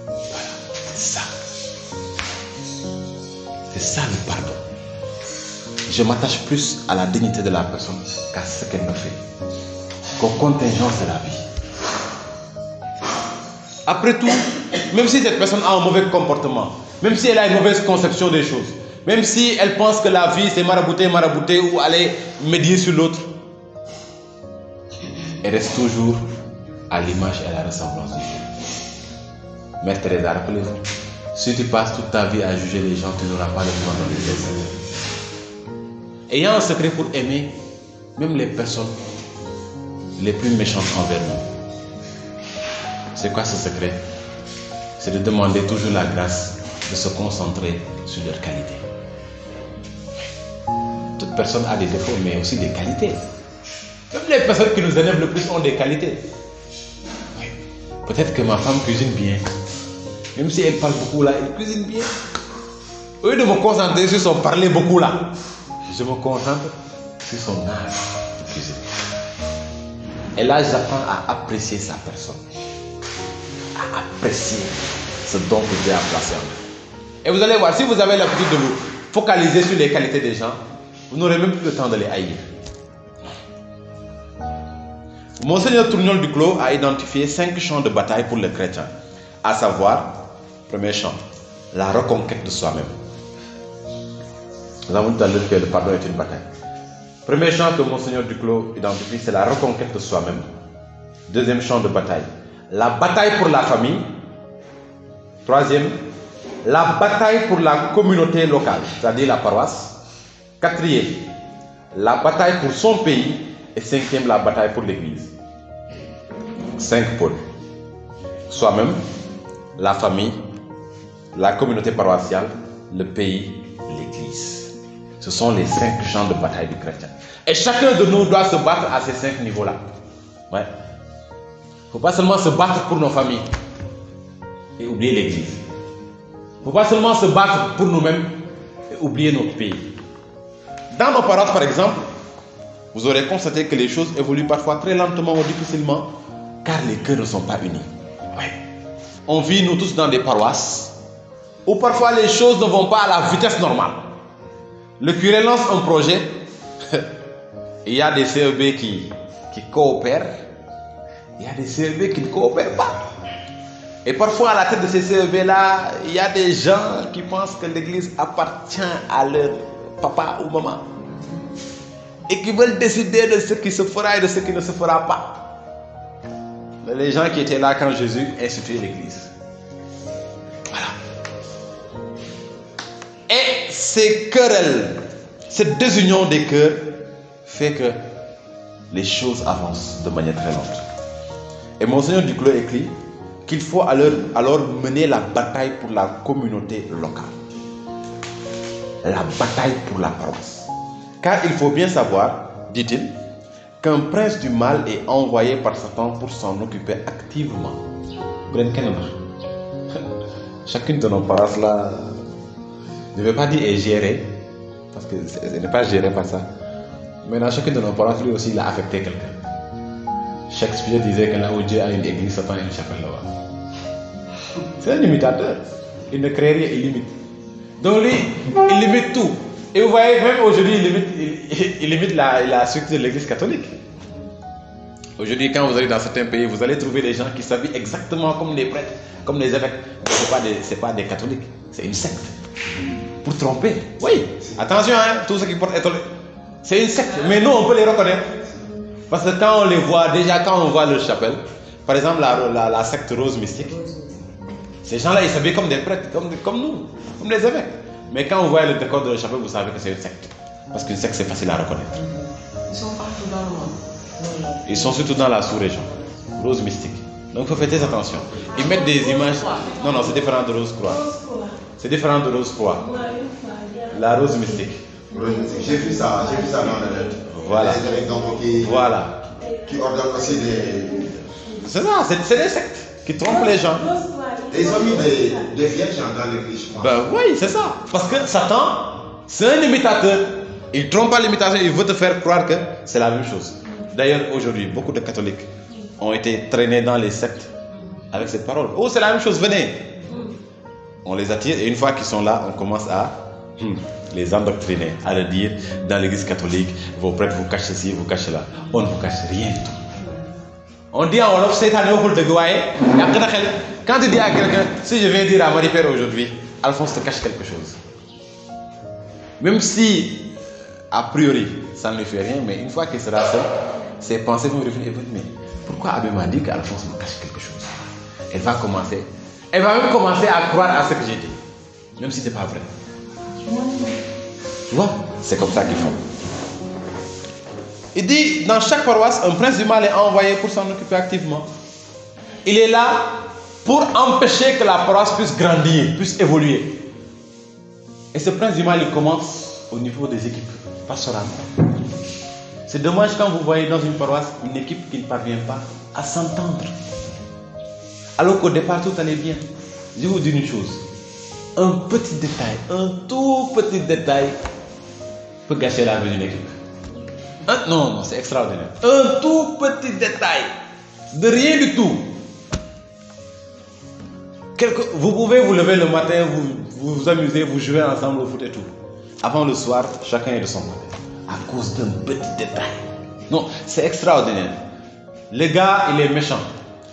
Voilà, c'est ça. C'est ça le pardon. Je m'attache plus à la dignité de la personne qu'à ce qu'elle me fait, qu'aux contingences de la vie. Après tout, même si cette personne a un mauvais comportement, même si elle a une mauvaise conception des choses, même si elle pense que la vie c'est marabouter ou aller médier sur l'autre, elle reste toujours à l'image et à la ressemblance de Dieu. Mère Teresa, rappelez-vous, si tu passes toute ta vie à juger les gens, tu n'auras pas le temps dans les yeux. Ayant un secret pour aimer même les personnes les plus méchantes envers nous. C'est quoi ce secret? C'est de demander toujours la grâce de se concentrer sur leurs qualités. Toute personne a des défauts, mais aussi des qualités. Même les personnes qui nous énervent le plus ont des qualités. Peut-être que ma femme cuisine bien. Même si elle parle beaucoup là, elle cuisine bien. Au lieu de me concentrer sur son parler beaucoup là, je me concentre sur son art de cuisine. Et là, j'apprends à apprécier sa personne. À apprécier ce dont que Dieu a placé en nous. Et vous allez voir, si vous avez l'habitude de vous focaliser sur les qualités des gens, vous n'aurez même plus le temps de les haïr. Monseigneur Tourniol Duclos a identifié 5 champs de bataille pour les chrétiens. À savoir, premier champ, la reconquête de soi-même. Nous avons dit tout à l'heure que le pardon est une bataille. Premier champ que Monseigneur Duclos identifie, c'est la reconquête de soi-même. Deuxième champ de bataille, la bataille pour la famille. Troisième, la bataille pour la communauté locale, c'est-à-dire la paroisse. Quatrième, la bataille pour son pays. Et cinquième, la bataille pour l'église. 5 pôles. Soi-même, la famille, la communauté paroissiale, le pays, l'église. Ce sont les 5 champs de bataille du chrétien. Et chacun de nous doit se battre à ces 5 niveaux-là. Ouais. Il ne faut pas seulement se battre pour nos familles et oublier l'église. Il ne faut pas seulement se battre pour nous-mêmes et oublier notre pays. Dans nos paroisses, par exemple, vous aurez constaté que les choses évoluent parfois très lentement ou difficilement, car les cœurs ne sont pas unis. Ouais. On vit, nous tous, dans des paroisses où parfois les choses ne vont pas à la vitesse normale. Le curé lance un projet, il y a des CEB qui coopèrent, il y a des CEB qui ne coopèrent pas. Et parfois, à la tête de ces CEB-là, il y a des gens qui pensent que l'église appartient à leur papa ou maman et qui veulent décider de ce qui se fera et de ce qui ne se fera pas. Mais les gens qui étaient là quand Jésus instituait l'église. Voilà. Et ces querelles, cette désunion des cœurs fait que les choses avancent de manière très lente. Et Monseigneur Duclos écrit qu'il faut alors mener la bataille pour la communauté locale. La bataille pour la paroisse. Car il faut bien savoir, dit-il, qu'un prince du mal est envoyé par Satan pour s'en occuper activement. Chacune de nos paroisses là, je ne vais pas dire est gérée, parce que ce n'est pas géré par ça. Mais dans chacune de nos paroisses, lui aussi, il a affecté quelqu'un. Shakespeare disait que là où Dieu a une église, Satan a une chapelle là-bas. C'est un imitateur. Il ne crée rien, il limite. Donc lui, il limite tout. Et vous voyez, même aujourd'hui, il limite la structure de l'église catholique. Aujourd'hui, quand vous allez dans certains pays, vous allez trouver des gens qui s'habillent exactement comme les prêtres, comme les évêques. Ce n'est pas des catholiques, c'est une secte. Pour tromper. Oui, attention, hein, tous ceux qui portent étoiles. C'est une secte, mais nous, on peut les reconnaître. Parce que quand on les voit, déjà quand on voit leur chapelle, par exemple la secte rose mystique, ces gens-là, ils s'habillent comme des prêtres, comme nous, comme des évêques. Mais quand on voit le décor de leur chapelle, vous savez que c'est une secte. Parce qu'une secte, c'est facile à reconnaître. Ils sont partout dans le monde. Ils sont surtout dans la sous-région. Rose mystique. Donc il faut faire très attention. Ils mettent des images. Non, c'est différent de rose croix. C'est différent de rose croix. La rose mystique. J'ai vu ça dans le net. Voilà. Voilà. Qui ordonnent aussi des. C'est ça, c'est des sectes qui trompent les gens. Et ils ont mis des vierges dans l'église, je pense. Ben oui, c'est ça. Parce que Satan, c'est un imitateur. Il trompe pas l'imitation, il veut te faire croire que c'est la même chose. D'ailleurs, aujourd'hui, beaucoup de catholiques ont été traînés dans les sectes avec cette parole. Oh, c'est la même chose, venez. On les attire et une fois qu'ils sont là, on commence à les endoctriner, à le dire dans l'église catholique, vos prêtres vous cachent ceci, vous cachez là. On ne vous cache rien du tout. On dit en Wolof, quand tu dis à quelqu'un, si je viens dire à Marie-Père aujourd'hui, Alphonse te cache quelque chose. Même si, a priori, ça ne lui fait rien, mais une fois qu'il sera seul, ses pensées vont revenir et vont dire, mais pourquoi Abbé m'a dit qu'Alphonse me cache quelque chose? Elle va même commencer à croire à ce que j'ai dit, même si ce n'est pas vrai. Tu vois, c'est comme ça qu'il faut. Il dit, dans chaque paroisse, un prince du mal est envoyé pour s'en occuper activement. Il est là pour empêcher que la paroisse puisse grandir, puisse évoluer. Et ce prince du mal, il commence au niveau des équipes pastorales. C'est dommage quand vous voyez dans une paroisse une équipe qui ne parvient pas à s'entendre. Alors qu'au départ, tout allait bien. Je vais vous dire une chose. Un petit détail, un tout petit détail peut gâcher la vie d'une équipe. Non, c'est extraordinaire. Un tout petit détail, de rien du tout. Vous pouvez vous lever le matin, vous amuser, vous jouer ensemble au foot et tout. Avant le soir, chacun est de son côté. À cause d'un petit détail. Non, c'est extraordinaire. Le gars, il est méchant.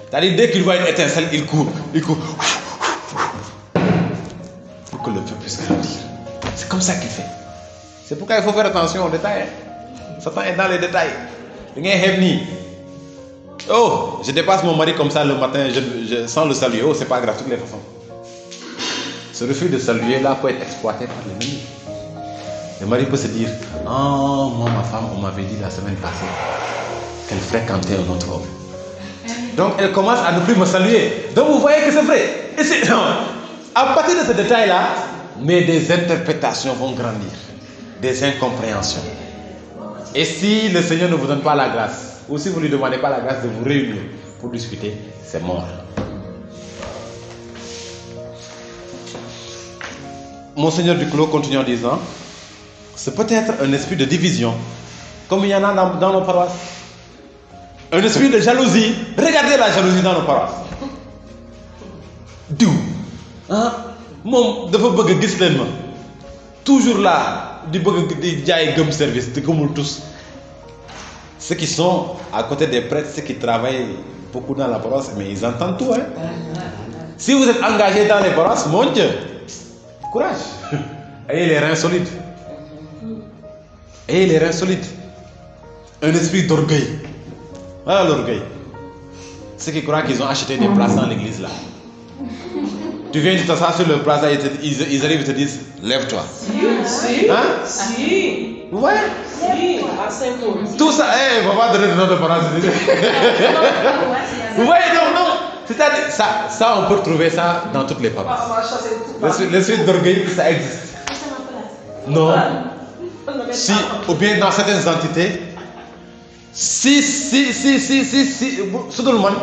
C'est-à-dire, dès qu'il voit une étincelle, il court. Pour que le feu puisse grandir. C'est comme ça qu'il fait. C'est pourquoi il faut faire attention aux détails. Satan est dans les détails. Oh, je dépasse mon mari comme ça le matin, sans le saluer. Oh, c'est pas grave, de toutes les façons. Ce refus de saluer là peut être exploité par l'ennemi. Le mari peut se dire, oh, moi, ma femme, on m'avait dit la semaine passée qu'elle fréquentait un autre homme. Donc elle commence à ne plus me saluer. Donc vous voyez que c'est vrai. Et à partir de ce détail là, mais des interprétations vont grandir. des incompréhensions. Et si le Seigneur ne vous donne pas la grâce, ou si vous ne lui demandez pas la grâce de vous réunir pour discuter, c'est mort. Monseigneur Duclos continue en disant, c'est peut-être un esprit de division, comme il y en a dans nos paroisses. Un esprit de jalousie. Regardez la jalousie dans nos paroisses. Dieu, moom dafa bëgg a gis leen ma toujours là di bëgg di jaay gëm service te gëmul tous. Ceux qui sont à côté des prêtres, ceux qui travaillent beaucoup dans la paroisse, mais ils entendent tout, hein. Si vous êtes engagé dans les paroisses, mon Dieu, courage. Ayez les reins solides. Ayez les reins solides. Un esprit d'orgueil. Voilà l'orgueil. Ceux qui croient qu'ils ont acheté des places dans l'église là. Tu viens de t'asseoir sur le place là, ils arrivent et te disent, lève-toi. Si. Hein? Si. Ouais. Si. À Saint-Paul. Tout ça, on va donner le nom de paroisse. Vous voyez, non. C'est-à-dire, ça, on peut trouver ça dans toutes les paroisses. L'esprit d'orgueil, ça existe. Non. Si, ou bien dans certaines entités, si, tout le monde,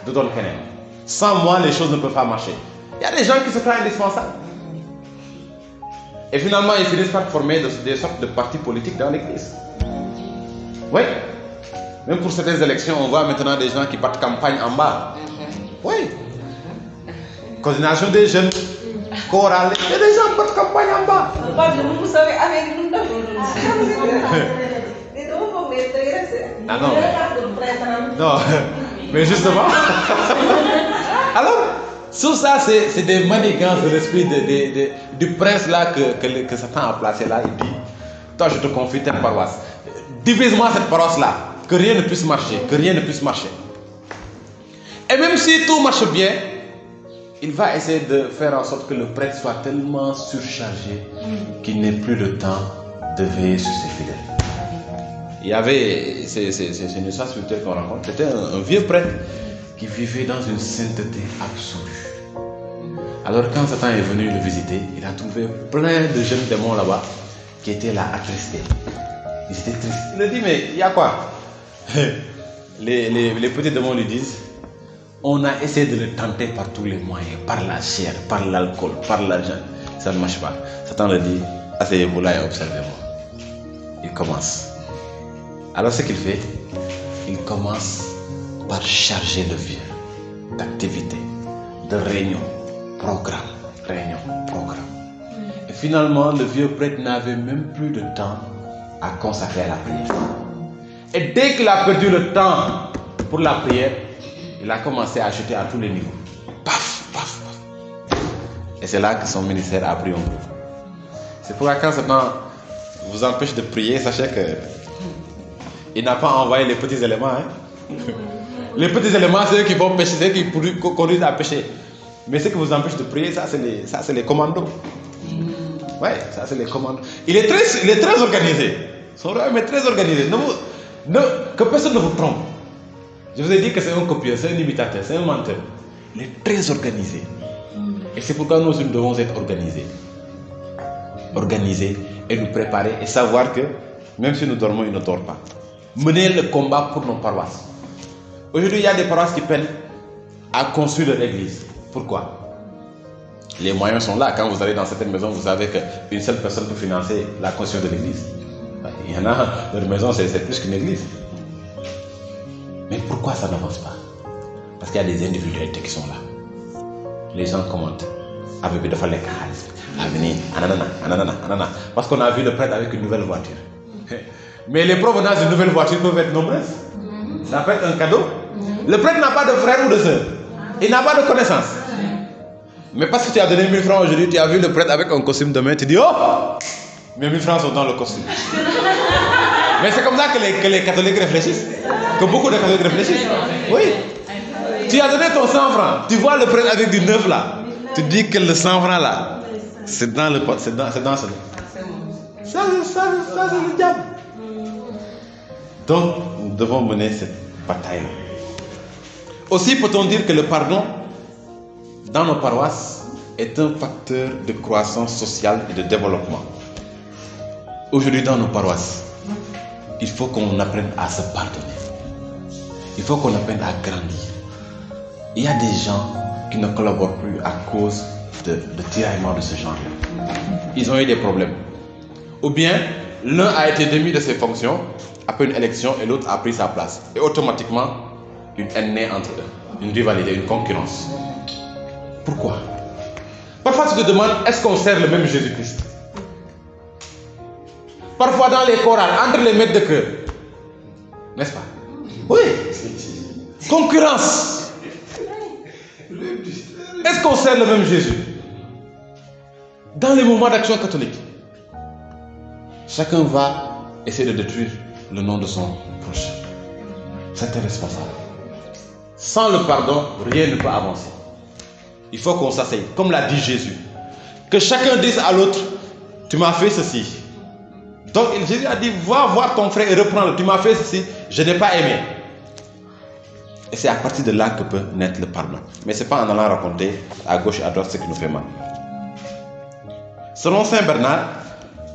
de donner Kenem. Sans moi, les choses ne peuvent pas marcher. Il y a des gens qui se croient indispensables. Et finalement, ils finissent par former des sortes de partis politiques dans l'église. Oui. Même pour certaines élections, on voit maintenant des gens qui partent campagne en bas. Oui. Coordination des jeunes, chorale, il y a des gens qui partent campagne en bas. Vous savez, avec nous, ah non. Non, mais justement. Alors, tout ça, c'est des manigances de l'esprit du prince là que Satan a placé là. Il dit, toi je te confie telle paroisse. Divise-moi cette paroisse là. Que rien ne puisse marcher. Que rien ne puisse marcher. Et même si tout marche bien, il va essayer de faire en sorte que le prêtre soit tellement surchargé qu'il n'ait plus le temps de veiller sur ses fidèles. Il y avait, c'est une histoire spirituelle qu'on rencontre, c'était un vieux prêtre qui vivait dans une sainteté absolue. Alors quand Satan est venu le visiter, il a trouvé plein de jeunes démons là-bas qui étaient là attristés. Ils étaient tristes. Il a dit, mais il y a quoi? Les petits démons lui disent, on a essayé de le tenter par tous les moyens, par la chair, par l'alcool, par l'argent. Ça ne marche pas. Satan le dit, asseyez-vous là et observez-moi. Il commence. Alors ce qu'il fait, il commence par charger le vieux d'activités, de réunions, programmes, Et finalement, le vieux prêtre n'avait même plus de temps à consacrer à la prière. Et dès qu'il a perdu le temps pour la prière, il a commencé à acheter à tous les niveaux. Paf, paf, paf. Et c'est là que son ministère a pris un coup. C'est pourquoi quand Satan vous empêche de prier, sachez que il n'a pas envoyé les petits éléments. Hein? Les petits éléments, c'est eux qui vont pécher, c'est eux qui conduisent à pécher. Mais ce qui vous empêche de prier, ça c'est les commandos. Ouais, ça c'est les commandos. Il est très organisé. Son royaume est très organisé. Que personne ne vous trompe. Je vous ai dit que c'est un copieur, c'est un imitateur, c'est un menteur. Il est très organisé. Et c'est pourquoi nous devons être organisés. Organisés et nous préparer et savoir que même si nous dormons, il ne dort pas. Mener le combat pour nos paroisses. Aujourd'hui, il y a des paroisses qui peinent à construire leur église. Pourquoi? Les moyens sont là. Quand vous allez dans certaines maisons, vous savez qu'une seule personne peut financer la construction de l'église. Il y en a, leur maison, c'est plus qu'une église. Mais pourquoi ça n'avance pas? Parce qu'il y a des individualités qui sont là. Les gens commentent. Avec de faire les avenir, anana. Parce qu'on a vu le prêtre avec une nouvelle voiture. Mais les provenances d'une nouvelle voiture peuvent être nombreuses. Ça peut être un cadeau. Le prêtre n'a pas de frère ou de soeur. Il n'a pas de connaissance. Mais parce que tu as donné 1000 francs aujourd'hui, tu as vu le prêtre avec un costume demain, tu dis, oh, mes 1000 francs sont dans le costume. Mais c'est comme ça que les catholiques réfléchissent. Que beaucoup de catholiques réfléchissent. Oui. Tu as donné ton 100 francs. Tu vois le prêtre avec du neuf là. Tu dis que le 100 francs là, c'est dans le pot, c'est dans ce. Ça, c'est le diable. Donc, nous devons mener cette bataille-là. Aussi, peut-on dire que le pardon dans nos paroisses est un facteur de croissance sociale et de développement. Aujourd'hui, dans nos paroisses, il faut qu'on apprenne à se pardonner. Il faut qu'on apprenne à grandir. Il y a des gens qui ne collaborent plus à cause de tiraillements de ce genre-là. Ils ont eu des problèmes. Ou bien, l'un a été démis de ses fonctions après une élection et l'autre a pris sa place. Et automatiquement, une haine naît entre eux. Une rivalité, une concurrence. Pourquoi? Parfois, tu te demandes, est-ce qu'on sert le même Jésus-Christ? Parfois, dans les chorales, entre les maîtres de chœur. N'est-ce pas? Oui. Concurrence. Est-ce qu'on sert le même Jésus? Dans les mouvements d'action catholique, chacun va essayer de détruire le nom de son proche. C'est irresponsable. Sans le pardon, rien ne peut avancer. Il faut qu'on s'asseye, comme l'a dit Jésus. Que chacun dise à l'autre, tu m'as fait ceci. Donc Jésus a dit, va voir ton frère et reprends-le. Tu m'as fait ceci, je n'ai pas aimé. Et c'est à partir de là que peut naître le pardon. Mais ce n'est pas en allant raconter à gauche et à droite ce qui nous fait mal. Selon Saint Bernard,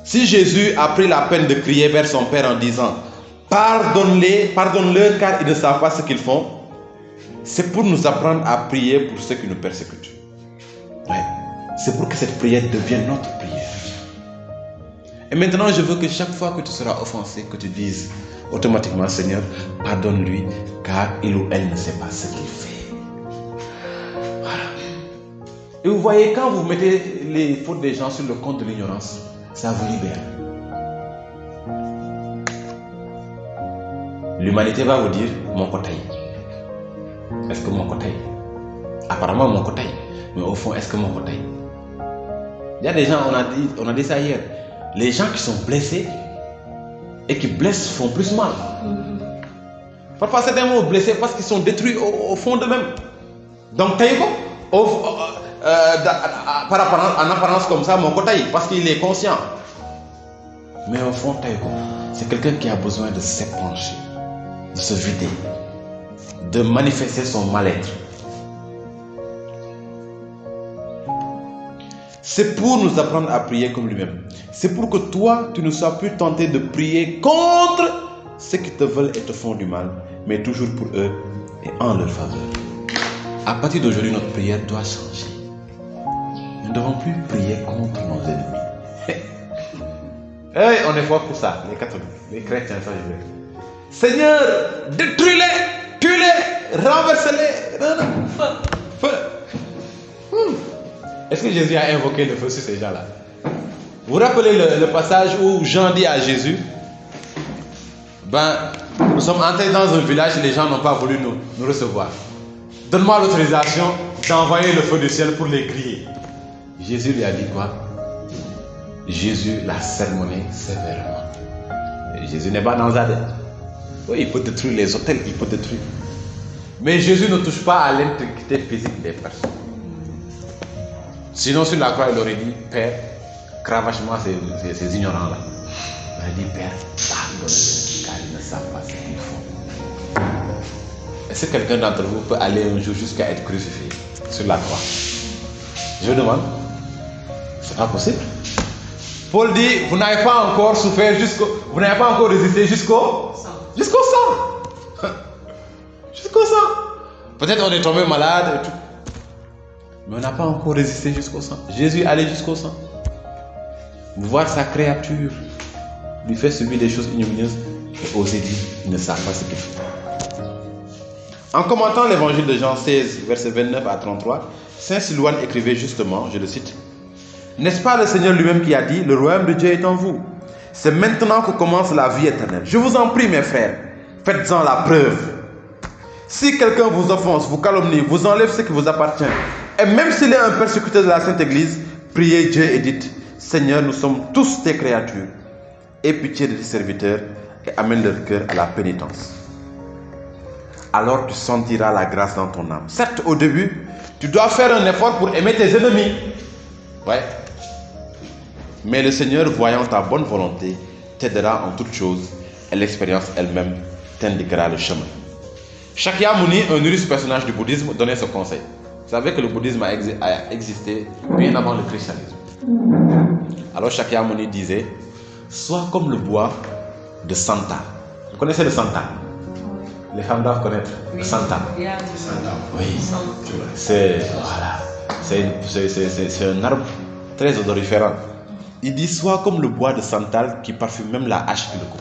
si Jésus a pris la peine de crier vers son Père en disant « Pardonne-leur car ils ne savent pas ce qu'ils font », c'est pour nous apprendre à prier pour ceux qui nous persécutent. Ouais. C'est pour que cette prière devienne notre prière. Et maintenant, je veux que chaque fois que tu seras offensé, que tu dises automatiquement « Seigneur, pardonne-lui car il ou elle ne sait pas ce qu'il fait. » Voilà. Et vous voyez, quand vous mettez les fautes des gens sur le compte de l'ignorance, ça vous libère. L'humanité va vous dire mon côté. Est-ce que mon côté? Apparemment mon côté. Mais au fond, est-ce que mon côté? Il y a des gens, on a dit ça hier. Les gens qui sont blessés et qui blessent font plus mal. Parfois certains vont blesser parce qu'ils sont détruits au fond d'eux-mêmes. Donc taïko, en apparence comme ça, mon côté, parce qu'il est conscient. Mais au fond, taïko, c'est quelqu'un qui a besoin de s'épancher, de se vider, de manifester son mal-être. C'est pour nous apprendre à prier comme lui-même. C'est pour que toi, tu ne sois plus tenté de prier contre ceux qui te veulent et te font du mal, mais toujours pour eux et en leur faveur. À partir d'aujourd'hui, notre prière doit changer. Nous ne devons plus prier contre nos ennemis. Hey, on est fort pour ça, les catholiques, les chrétiens, ça je veux. Seigneur, détruis-les, tue-les, renverse-les. Feu. Est-ce que Jésus a invoqué le feu sur ces gens-là? Vous vous rappelez le passage où Jean dit à Jésus, nous sommes entrés dans un village et les gens n'ont pas voulu nous recevoir. Donne-moi l'autorisation d'envoyer le feu du ciel pour les griller. Jésus lui a dit quoi? Jésus l'a sermonné sévèrement. Et Jésus n'est pas dans un... Oui, il peut détruire les hôtels, il peut détruire. Mais Jésus ne touche pas à l'intégrité physique des personnes. Sinon, sur la croix, il aurait dit, Père, cravache-moi ces ignorants-là. Il aurait dit, Père, pardonne-les, car ils ne savent pas ce qu'ils font. Est-ce que quelqu'un d'entre vous peut aller un jour jusqu'à être crucifié sur la croix? Je demande. C'est pas possible. Paul dit, vous n'avez pas encore souffert vous n'avez pas encore résisté jusqu'au sang. Jusqu'au sang. Peut-être on est tombé malade et tout. Mais on n'a pas encore résisté jusqu'au sang. Jésus allait jusqu'au sang. Voir sa créature lui faire subir des choses ignominieuses et oser dire qu'ils ne savent pas ce qu'il fait. En commentant l'évangile de Jean 16, versets 29 à 33, Saint Silouane écrivait justement, je le cite, « N'est-ce pas le Seigneur lui-même qui a dit, le royaume de Dieu est en vous? C'est maintenant que commence la vie éternelle. Je vous en prie, mes frères, faites-en la preuve. Si quelqu'un vous offense, vous calomnie, vous enlève ce qui vous appartient, et même s'il est un persécuteur de la Sainte Église, priez Dieu et dites, Seigneur, nous sommes tous tes créatures. Aie pitié de tes serviteurs et amène leur cœur à la pénitence. Alors tu sentiras la grâce dans ton âme. Certes, au début, tu dois faire un effort pour aimer tes ennemis. Ouais. Mais le Seigneur, voyant ta bonne volonté, t'aidera en toutes choses et l'expérience elle-même t'indiquera le chemin. Shakyamuni, un illustre personnage du bouddhisme, donnait ce conseil. Vous savez que le bouddhisme a existé bien avant le christianisme. Alors Shakyamuni disait, soit comme le bois de santal. Vous connaissez le santal? Les femmes doivent connaître le santal. Oui, c'est un arbre très odoriférant. Il dit soit comme le bois de santal qui parfume même la hache qui le coupe.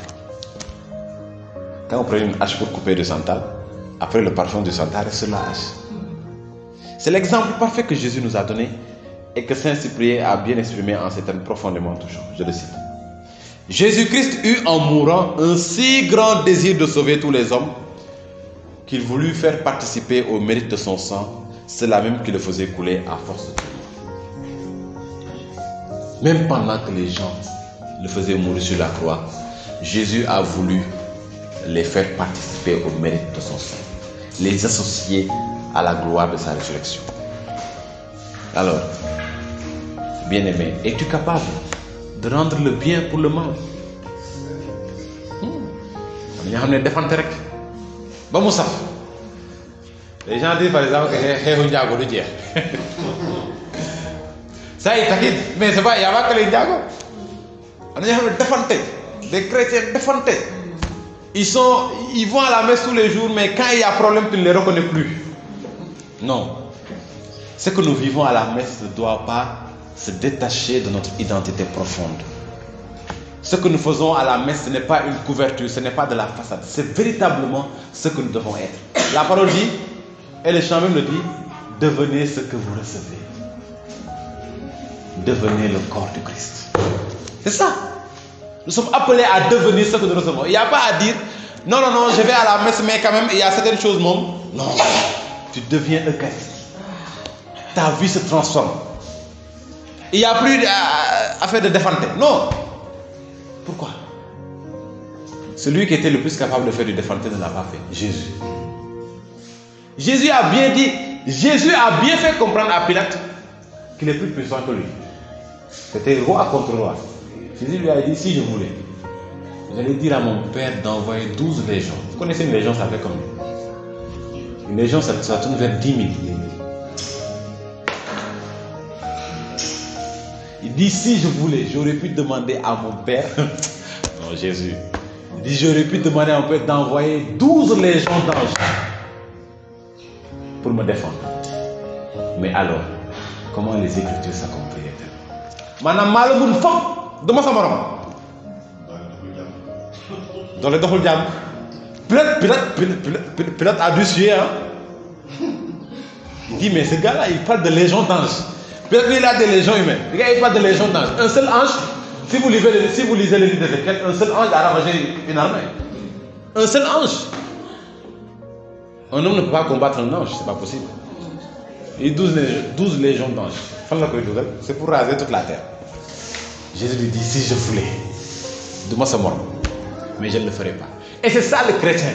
Quand on prend une hache pour couper du santal, après le parfum du santal reste sur la hache. C'est l'exemple parfait que Jésus nous a donné et que Saint Cyprien a bien exprimé en ces termes profondément touchants. Je le cite. Jésus-Christ eut en mourant un si grand désir de sauver tous les hommes qu'il voulut faire participer au mérite de son sang, cela même qui le faisait couler à force de tout. Même pendant que les gens le faisaient mourir sur la croix, Jésus a voulu les faire participer au mérite de son sang, les associer à la gloire de sa résurrection. Alors, bien-aimé, es-tu capable de rendre le bien pour le mal? Les gens disent par exemple que ça y est, mais c'est pas, il n'y a pas que les diagos. Des chrétiens défantés. Ils vont à la messe tous les jours, mais quand il y a problème, tu ne les reconnais plus. Non. Ce que nous vivons à la messe ne doit pas se détacher de notre identité profonde. Ce que nous faisons à la messe, ce n'est pas une couverture, ce n'est pas de la façade. C'est véritablement ce que nous devons être. La parole dit, et le chant même le dit, devenez ce que vous recevez. Devenez le corps du Christ. C'est ça. Nous sommes appelés à devenir ce que nous recevons. Il n'y a pas à dire, non, je vais à la messe, mais quand même, il y a certaines choses, non. Tu deviens Eucharistie. Ta vie se transforme. Il n'y a plus d'affaire de défanter. Non. Pourquoi? Celui qui était le plus capable de faire du défanter ne l'a pas fait. Jésus. Jésus a bien dit, Jésus a bien fait comprendre à Pilate qu'il est plus puissant que lui. C'était roi contre roi. Jésus lui a dit, si je voulais, j'allais dire à mon père d'envoyer 12 légions. Vous connaissez une légion, ça fait combien? Une légion, ça tourne vers 10 000. Il dit, si je voulais, j'aurais pu demander à mon père, non Jésus, il dit, j'aurais pu demander à mon père d'envoyer 12 légions d'anges pour me défendre. Mais alors, comment les Écritures s'accompliraient-elles? Madame Malogun Fom, de ma samaram. Dans les doxul jam. Pilate a dû suer. Hein? Il dit, mais ce gars-là, il parle de légions d'anges. Pilate, il a des légions humaines. Le gars, il parle de légions d'anges. Un seul ange, si vous lisez le livre d'Ézéchiel, un seul ange a ravagé une armée. Un seul ange. Un homme ne peut pas combattre un ange, c'est pas possible. Et 12 légions d'anges. C'est pour raser toute la terre. Jésus lui dit, si je voulais, de moi c'est mort. Mais je ne le ferai pas. Et c'est ça le chrétien.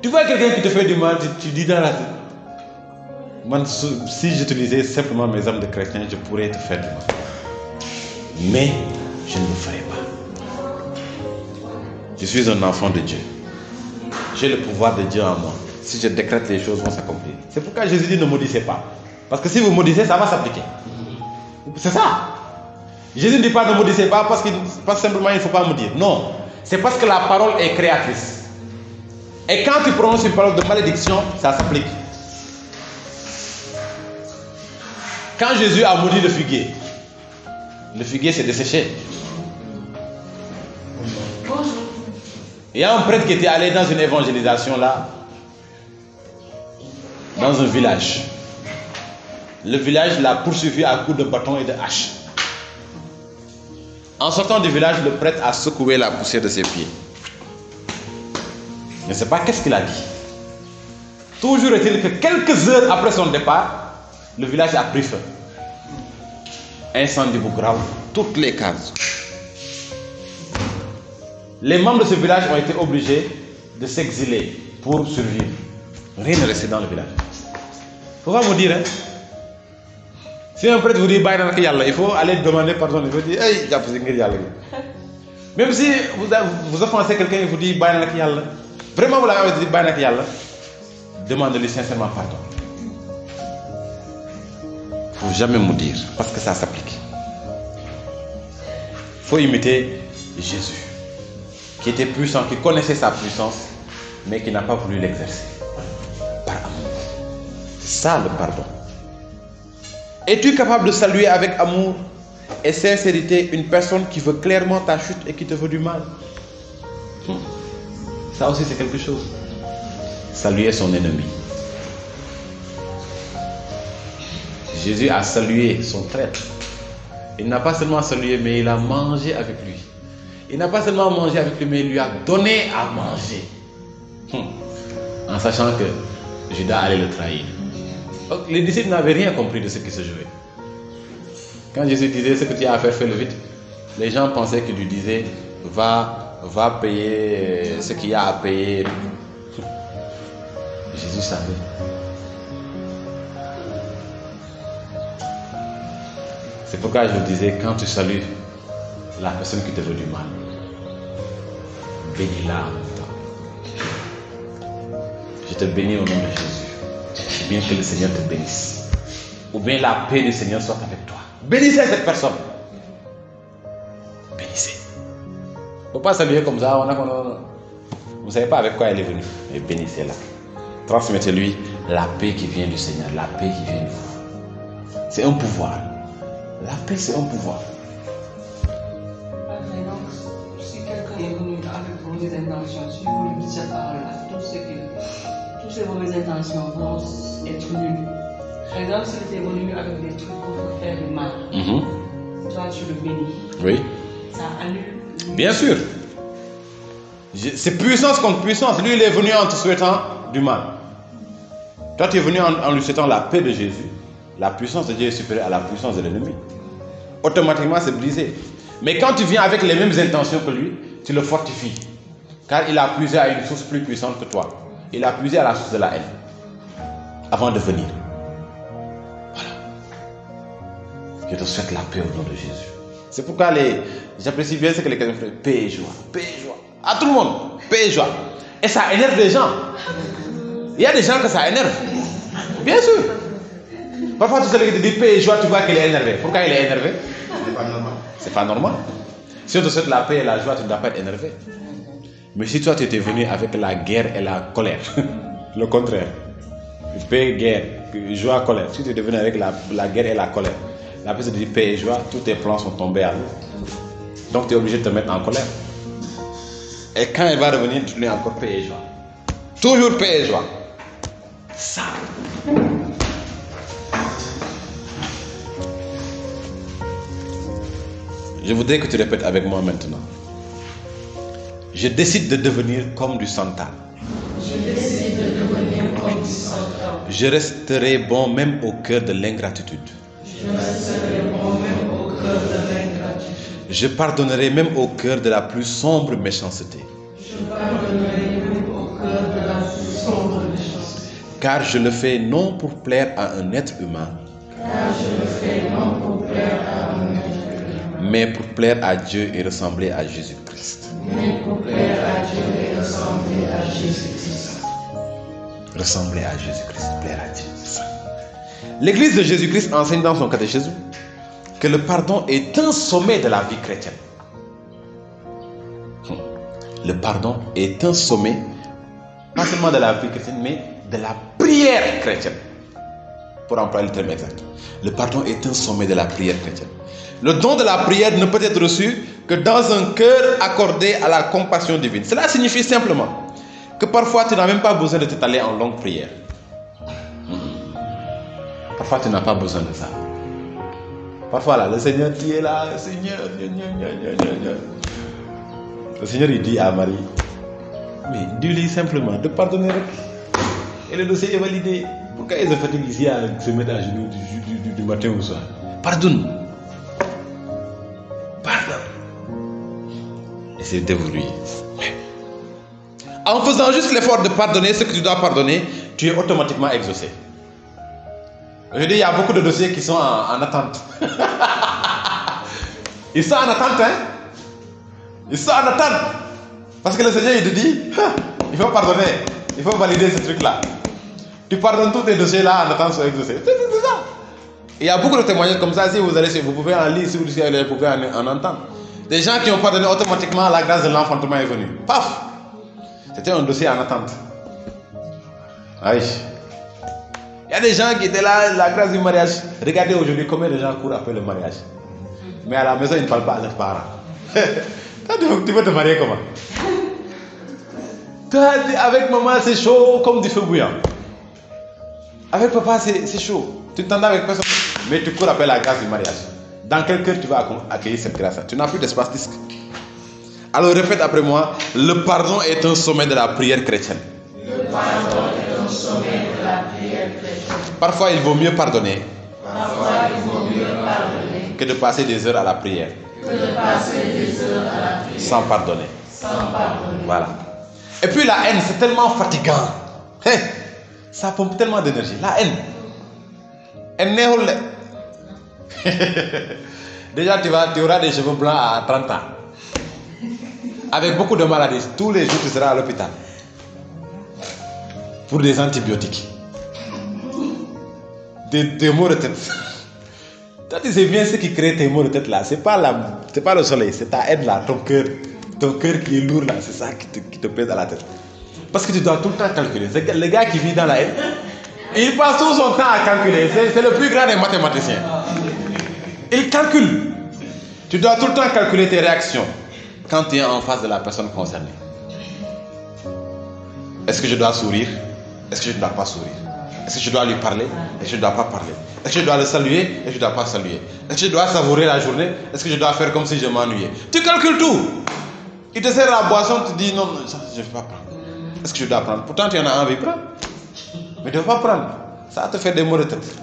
Tu vois quelqu'un qui te fait du mal, tu dis dans la tête. Moi, si j'utilisais simplement mes âmes de chrétien, je pourrais te faire du mal. Mais je ne le ferai pas. Je suis un enfant de Dieu. J'ai le pouvoir de Dieu en moi. Si je décrète, les choses vont s'accomplir. C'est pourquoi Jésus dit ne maudissez pas. Parce que si vous maudissez, ça va s'appliquer. C'est ça. Jésus ne dit pas ne maudissez pas parce que simplement il ne faut pas maudire. Non. C'est parce que la parole est créatrice. Et quand tu prononces une parole de malédiction, ça s'applique. Quand Jésus a maudit le figuier s'est desséché. Il y a un prêtre qui était allé dans une évangélisation là, dans un village. Le village l'a poursuivi à coups de bâton et de hache. En sortant du village, le prêtre a secoué la poussière de ses pieds. Je ne sais pas qu'est-ce qu'il a dit. Toujours est-il que quelques heures après son départ, le village a pris feu. Incendie grave, toutes les cases. Les membres de ce village ont été obligés de s'exiler pour survivre. Rien ne restait dans le village. Il faut pas me dire, hein. Si un prêtre vous dit il faut aller demander pardon. Il faut dire, hey, même si vous offensez quelqu'un, il vous dit vraiment vous l'avez dit, demandez-lui sincèrement pardon. Il ne faut jamais me dire, parce que ça s'applique. faut imiter Jésus, qui était puissant, qui connaissait sa puissance, mais qui n'a pas voulu l'exercer. Par amour. C'est ça le pardon. Es-tu capable de saluer avec amour et sincérité une personne qui veut clairement ta chute et qui te veut du mal? Ça aussi c'est quelque chose. Saluer son ennemi. Jésus a salué son traître. Il n'a pas seulement salué, mais il a mangé avec lui. Il n'a pas seulement mangé avec lui, mais il lui a donné à manger. En sachant que Judas allait le trahir. Donc, les disciples n'avaient rien compris de ce qui se jouait. Quand Jésus disait ce que tu as à faire, fais-le vite, les gens pensaient qu'il lui disait va payer ce qu'il y a à payer. Jésus savait. C'est pourquoi je vous disais, quand tu salues la personne qui te veut du mal, bénis-la en même temps. Je te bénis au nom de Jésus. Bien que le Seigneur te bénisse. Ou bien la paix du Seigneur soit avec toi. Bénissez cette personne. Bénissez. Il ne faut pas saluer comme ça. Vous ne savez pas avec quoi elle est venue. Mais bénissez-la. Transmettez-lui la paix qui vient du Seigneur. La paix qui vient de vous. C'est un pouvoir. La paix, c'est un pouvoir. Donc, si quelqu'un est venu avec mauvaises intentions, si vous lui dites cette parole-là, toutes ces mauvaises intentions vont être nulles. Par exemple, s'il était venu avec des trucs pour faire du mal, toi tu le bénis. Oui. Ça annule. Bien sûr. C'est puissance contre puissance. Lui, il est venu en te souhaitant du mal. Toi, tu es venu en lui souhaitant la paix de Jésus. La puissance de Dieu est supérieure à la puissance de l'ennemi. Automatiquement, c'est brisé. Mais quand tu viens avec les mêmes intentions que lui, tu le fortifies. Car il a puisé à une source plus puissante que toi. Il a puisé à la source de la haine. Avant de venir. Voilà. Je te souhaite la paix au nom de Jésus. C'est pourquoi j'apprécie bien ce que les chrétiens font. Paix et joie. Paix et joie. À tout le monde. Paix et joie. Et ça énerve les gens. Il y a des gens que ça énerve. Bien sûr. Parfois, tu sais que tu dis paix et joie, tu vois qu'il est énervé. Pourquoi il est énervé? C'est pas normal. C'est pas normal. Si on te souhaite la paix et la joie, tu ne dois pas être énervé. Mais si toi, tu étais venu avec la guerre et la colère, le contraire. Paix, guerre, joie, colère. Si tu étais venu avec la guerre et la colère, la personne te dit paix et joie, tous tes plans sont tombés à l'eau. Donc, tu es obligé de te mettre en colère. Et quand elle va revenir, tu lui as encore paix et joie. Toujours paix et joie. Ça. Je voudrais que tu répètes avec moi maintenant. Je décide de devenir comme du santal. Je décide de devenir comme du santal. Je resterai bon même au cœur de l'ingratitude. Je resterai bon même au cœur de l'ingratitude. Je pardonnerai même au cœur de la plus sombre méchanceté. Je pardonnerai même au cœur de la plus sombre méchanceté. Car je le fais non pour plaire à un être humain. Car je le fais non pour plaire à un être humain. Mais pour plaire à Dieu et ressembler à Jésus-Christ. Mais pour plaire à Dieu et ressembler à Jésus-Christ. Ressembler à Jésus-Christ, plaire à Dieu. L'Église de Jésus-Christ enseigne dans son catéchisme que le pardon est un sommet de la vie chrétienne. Le pardon est un sommet, pas seulement de la vie chrétienne, mais de la prière chrétienne. Pour employer le terme exact. Le pardon est un sommet de la prière chrétienne. Le don de la prière ne peut être reçu que dans un cœur accordé à la compassion divine. Cela signifie simplement que parfois tu n'as même pas besoin de t'étaler en longue prière. Parfois tu n'as pas besoin de ça. Parfois là, le Seigneur, tu es là, le Seigneur. Le Seigneur il dit à Marie, mais dis-lui simplement de pardonner. Et le dossier est validé. Pourquoi ils se fatiguent ici à se mettre à genoux du matin au soir? Pardonne. Et c'est dévolu. En faisant juste l'effort de pardonner ce que tu dois pardonner, tu es automatiquement exaucé. Je dis, il y a beaucoup de dossiers qui sont en attente. Ils sont en attente, hein? Ils sont en attente. Parce que le Seigneur, il te dit, il faut pardonner. Il faut valider ce truc-là. Tu pardonnes tous tes dossiers là en attendant qu'ils soient exaucés. C'est ça. Il y a beaucoup de témoignages comme ça. Si vous allez, vous pouvez en lire, si vous pouvez en entendre. Des gens qui ont pardonné automatiquement, la grâce de l'enfantement est venue. Paf! C'était un dossier en attente. Oui. Il y a des gens qui étaient là, la grâce du mariage. Regardez aujourd'hui combien de gens courent après le mariage. Mais à la maison, ils ne parlent pas à leurs parents. Toi, tu veux te marier comment? Toi, avec maman, c'est chaud comme du feu bouillant. Avec papa, c'est chaud. Tu t'entends avec personne, mais tu cours après la grâce du mariage. Dans quel cœur tu vas accueillir cette grâce-là? Tu n'as plus d'espace disque. Alors répète après moi, le pardon est un sommet de la prière chrétienne. Le pardon est un sommet de la prière chrétienne. Parfois, il vaut mieux pardonner. Parfois, il vaut mieux pardonner Que de passer des heures à la prière. que de passer des heures à la prière Sans pardonner. sans pardonner. Voilà. Et puis la haine, c'est tellement fatigant. Hey, ça pompe tellement d'énergie. La haine. Elle n'est pas. Déjà, tu auras des cheveux blancs à 30 ans. Avec beaucoup de maladies. Tous les jours, tu seras à l'hôpital. Pour des antibiotiques. Des maux de tête. Toi, tu sais bien ce qui crée tes maux de tête là. C'est pas le soleil, c'est ta haine là, ton cœur. Ton cœur qui est lourd là, c'est ça qui te pèse à la tête. Parce que tu dois tout le temps calculer. Le gars qui vit dans la haine, il passe tout son temps à calculer. C'est le plus grand des mathématiciens. Il calcule. Tu dois tout le temps calculer tes réactions quand tu es en face de la personne concernée. Est-ce que je dois sourire? Est-ce que je ne dois pas sourire? Est-ce que je dois lui parler? Est-ce que je ne dois pas parler? Est-ce que je dois le saluer? Est-ce que je ne dois pas saluer? Est-ce que je dois savourer la journée? Est-ce que je dois faire comme si je m'ennuyais? Tu calcules tout. Il te sert la boisson, tu dis non, ça, je ne vais pas prendre. Est-ce que je dois prendre? Pourtant, tu en as envie de prendre. Mais tu ne vas pas prendre. Ça te fait des maux de tête.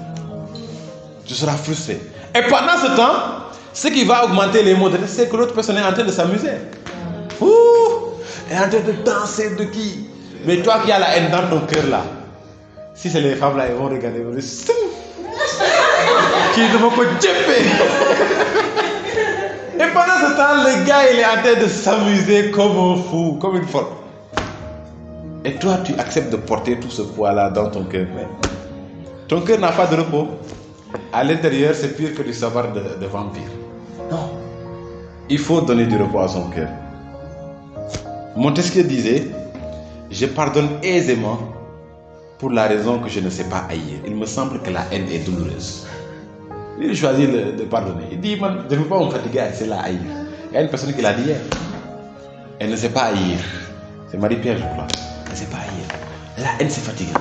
Tu seras frustré. Et pendant ce temps, ce qui va augmenter les maux de tête, c'est que l'autre personne est en train de s'amuser. Elle est en train de danser de qui? Mais toi qui as la haine dans ton cœur là, si c'est les femmes là, ils vont regarder, ils vont dire qui ne vont pas djepper. Et pendant ce temps, le gars il est en train de s'amuser comme un fou, comme une folle. Et toi, tu acceptes de porter tout ce poids-là dans ton cœur même. Ton cœur n'a pas de repos. À l'intérieur, c'est pire que du savoir de vampire. Non. Il faut donner du repos à son cœur. Montesquieu disait, je pardonne aisément pour la raison que je ne sais pas haïr. Il me semble que la haine est douloureuse. Il choisit de pardonner. Il dit, man, je ne veux pas me fatiguer à essayer la haïr. Il y a une personne qui l'a dit hier. Elle ne sait pas haïr. C'est Marie-Pierre, je crois. Elle ne sait pas haïr. La haine, c'est fatigant.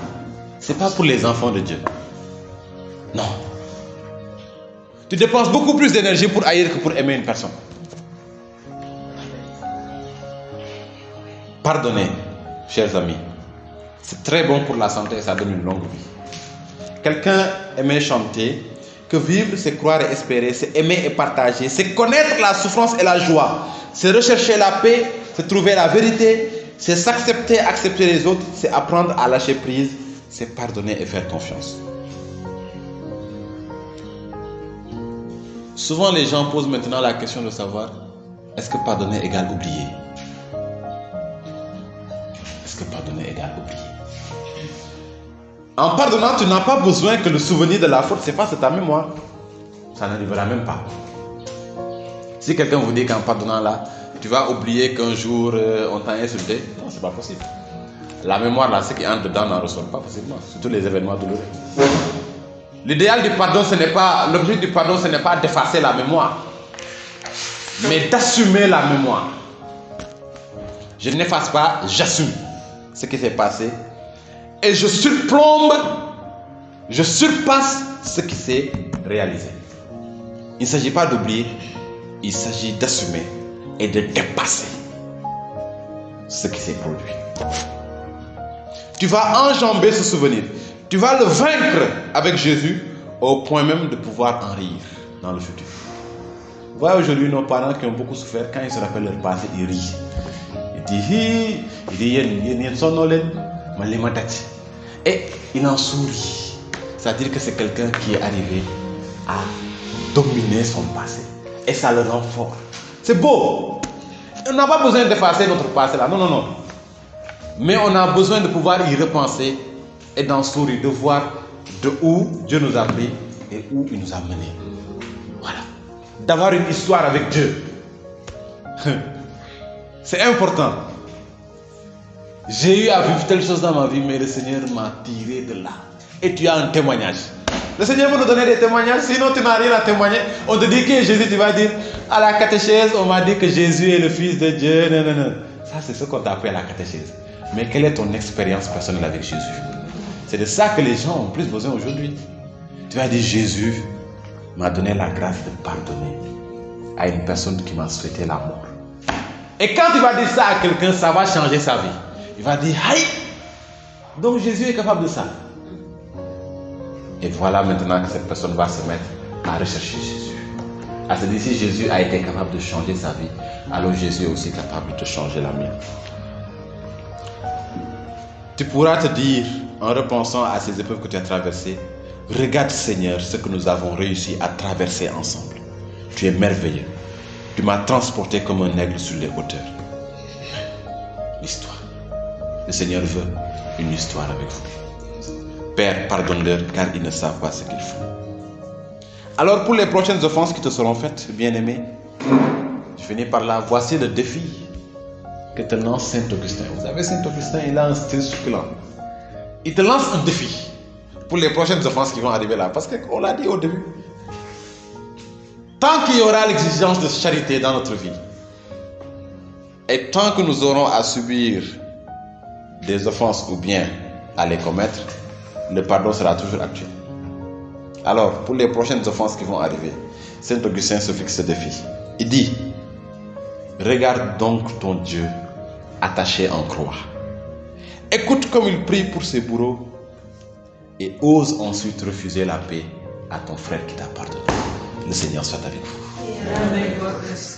C'est pas pour les enfants de Dieu. Non. Tu dépenses beaucoup plus d'énergie pour haïr que pour aimer une personne. Pardonner, chers amis, c'est très bon pour la santé et ça donne une longue vie. Quelqu'un aimait chanter que vivre, c'est croire et espérer, c'est aimer et partager, c'est connaître la souffrance et la joie, c'est rechercher la paix, c'est trouver la vérité, c'est s'accepter, accepter les autres, c'est apprendre à lâcher prise, c'est pardonner et faire confiance. Souvent, les gens posent maintenant la question de savoir, est-ce que pardonner égale oublier? Est-ce que pardonner égale oublier? En pardonnant, tu n'as pas besoin que le souvenir de la faute s'efface de ta mémoire. Ça n'arrivera même pas. Si quelqu'un vous dit qu'en pardonnant là, tu vas oublier qu'un jour on t'a insulté, non, c'est pas possible. La mémoire là, ce qui entre dedans n'en ressort pas facilement, surtout les événements douloureux. L'idéal du pardon, l'objectif du pardon, ce n'est pas d'effacer la mémoire, mais d'assumer la mémoire. Je n'efface pas, j'assume ce qui s'est passé et je surpasse ce qui s'est réalisé. Il ne s'agit pas d'oublier, il s'agit d'assumer et de dépasser ce qui s'est produit. Tu vas enjamber ce souvenir. Tu vas le vaincre avec Jésus au point même de pouvoir en rire dans le futur. Vous voyez aujourd'hui nos parents qui ont beaucoup souffert, quand ils se rappellent leur passé, ils rient. Ils disent, et il en sourit. C'est-à-dire que c'est quelqu'un qui est arrivé à dominer son passé. Et ça le rend fort. C'est beau. On n'a pas besoin d'effacer notre passé là. Non, non, non. Mais on a besoin de pouvoir y repenser et d'en sourire, de voir de où Dieu nous a pris et où il nous a menés. Voilà. D'avoir une histoire avec Dieu. C'est important. J'ai eu à vivre telle chose dans ma vie, mais le Seigneur m'a tiré de là. Et tu as un témoignage. Le Seigneur veut nous donner des témoignages, sinon tu n'as rien à témoigner. On te dit qui est Jésus, tu vas dire, à la catéchèse, on m'a dit que Jésus est le Fils de Dieu. Non, non, non. Ça, c'est ce qu'on t'a appris à la catéchèse. Mais quelle est ton expérience personnelle avec Jésus? C'est de ça que les gens ont plus besoin aujourd'hui. Tu vas dire, Jésus m'a donné la grâce de pardonner à une personne qui m'a souhaité la mort. Et quand tu vas dire ça à quelqu'un, ça va changer sa vie. Il va dire, aïe, donc Jésus est capable de ça. Et voilà maintenant que cette personne va se mettre à rechercher Jésus. À se dire, si Jésus a été capable de changer sa vie, alors Jésus est aussi capable de changer la mienne. Tu pourras te dire, en repensant à ces épreuves que tu as traversées, regarde Seigneur ce que nous avons réussi à traverser ensemble. Tu es merveilleux. Tu m'as transporté comme un aigle sur les hauteurs. L'histoire. Le Seigneur veut une histoire avec vous. Père, pardonne-leur car ils ne savent pas ce qu'ils font. Alors pour les prochaines offenses qui te seront faites, bien-aimé, je finis par là. Voici le défi que te lance Saint-Augustin. Vous savez, Saint-Augustin, il a un style succulent. Il te lance un défi pour les prochaines offenses qui vont arriver là. Parce qu'on l'a dit au début. Tant qu'il y aura l'exigence de charité dans notre vie, et tant que nous aurons à subir des offenses ou bien à les commettre, le pardon sera toujours actuel. Alors, pour les prochaines offenses qui vont arriver, Saint Augustin se fixe ce défi. Il dit, regarde donc ton Dieu attaché en croix. Écoute comme il prie pour ses bourreaux et ose ensuite refuser la paix à ton frère qui t'a pardonné. Le Seigneur soit avec vous. Avec votre esprit.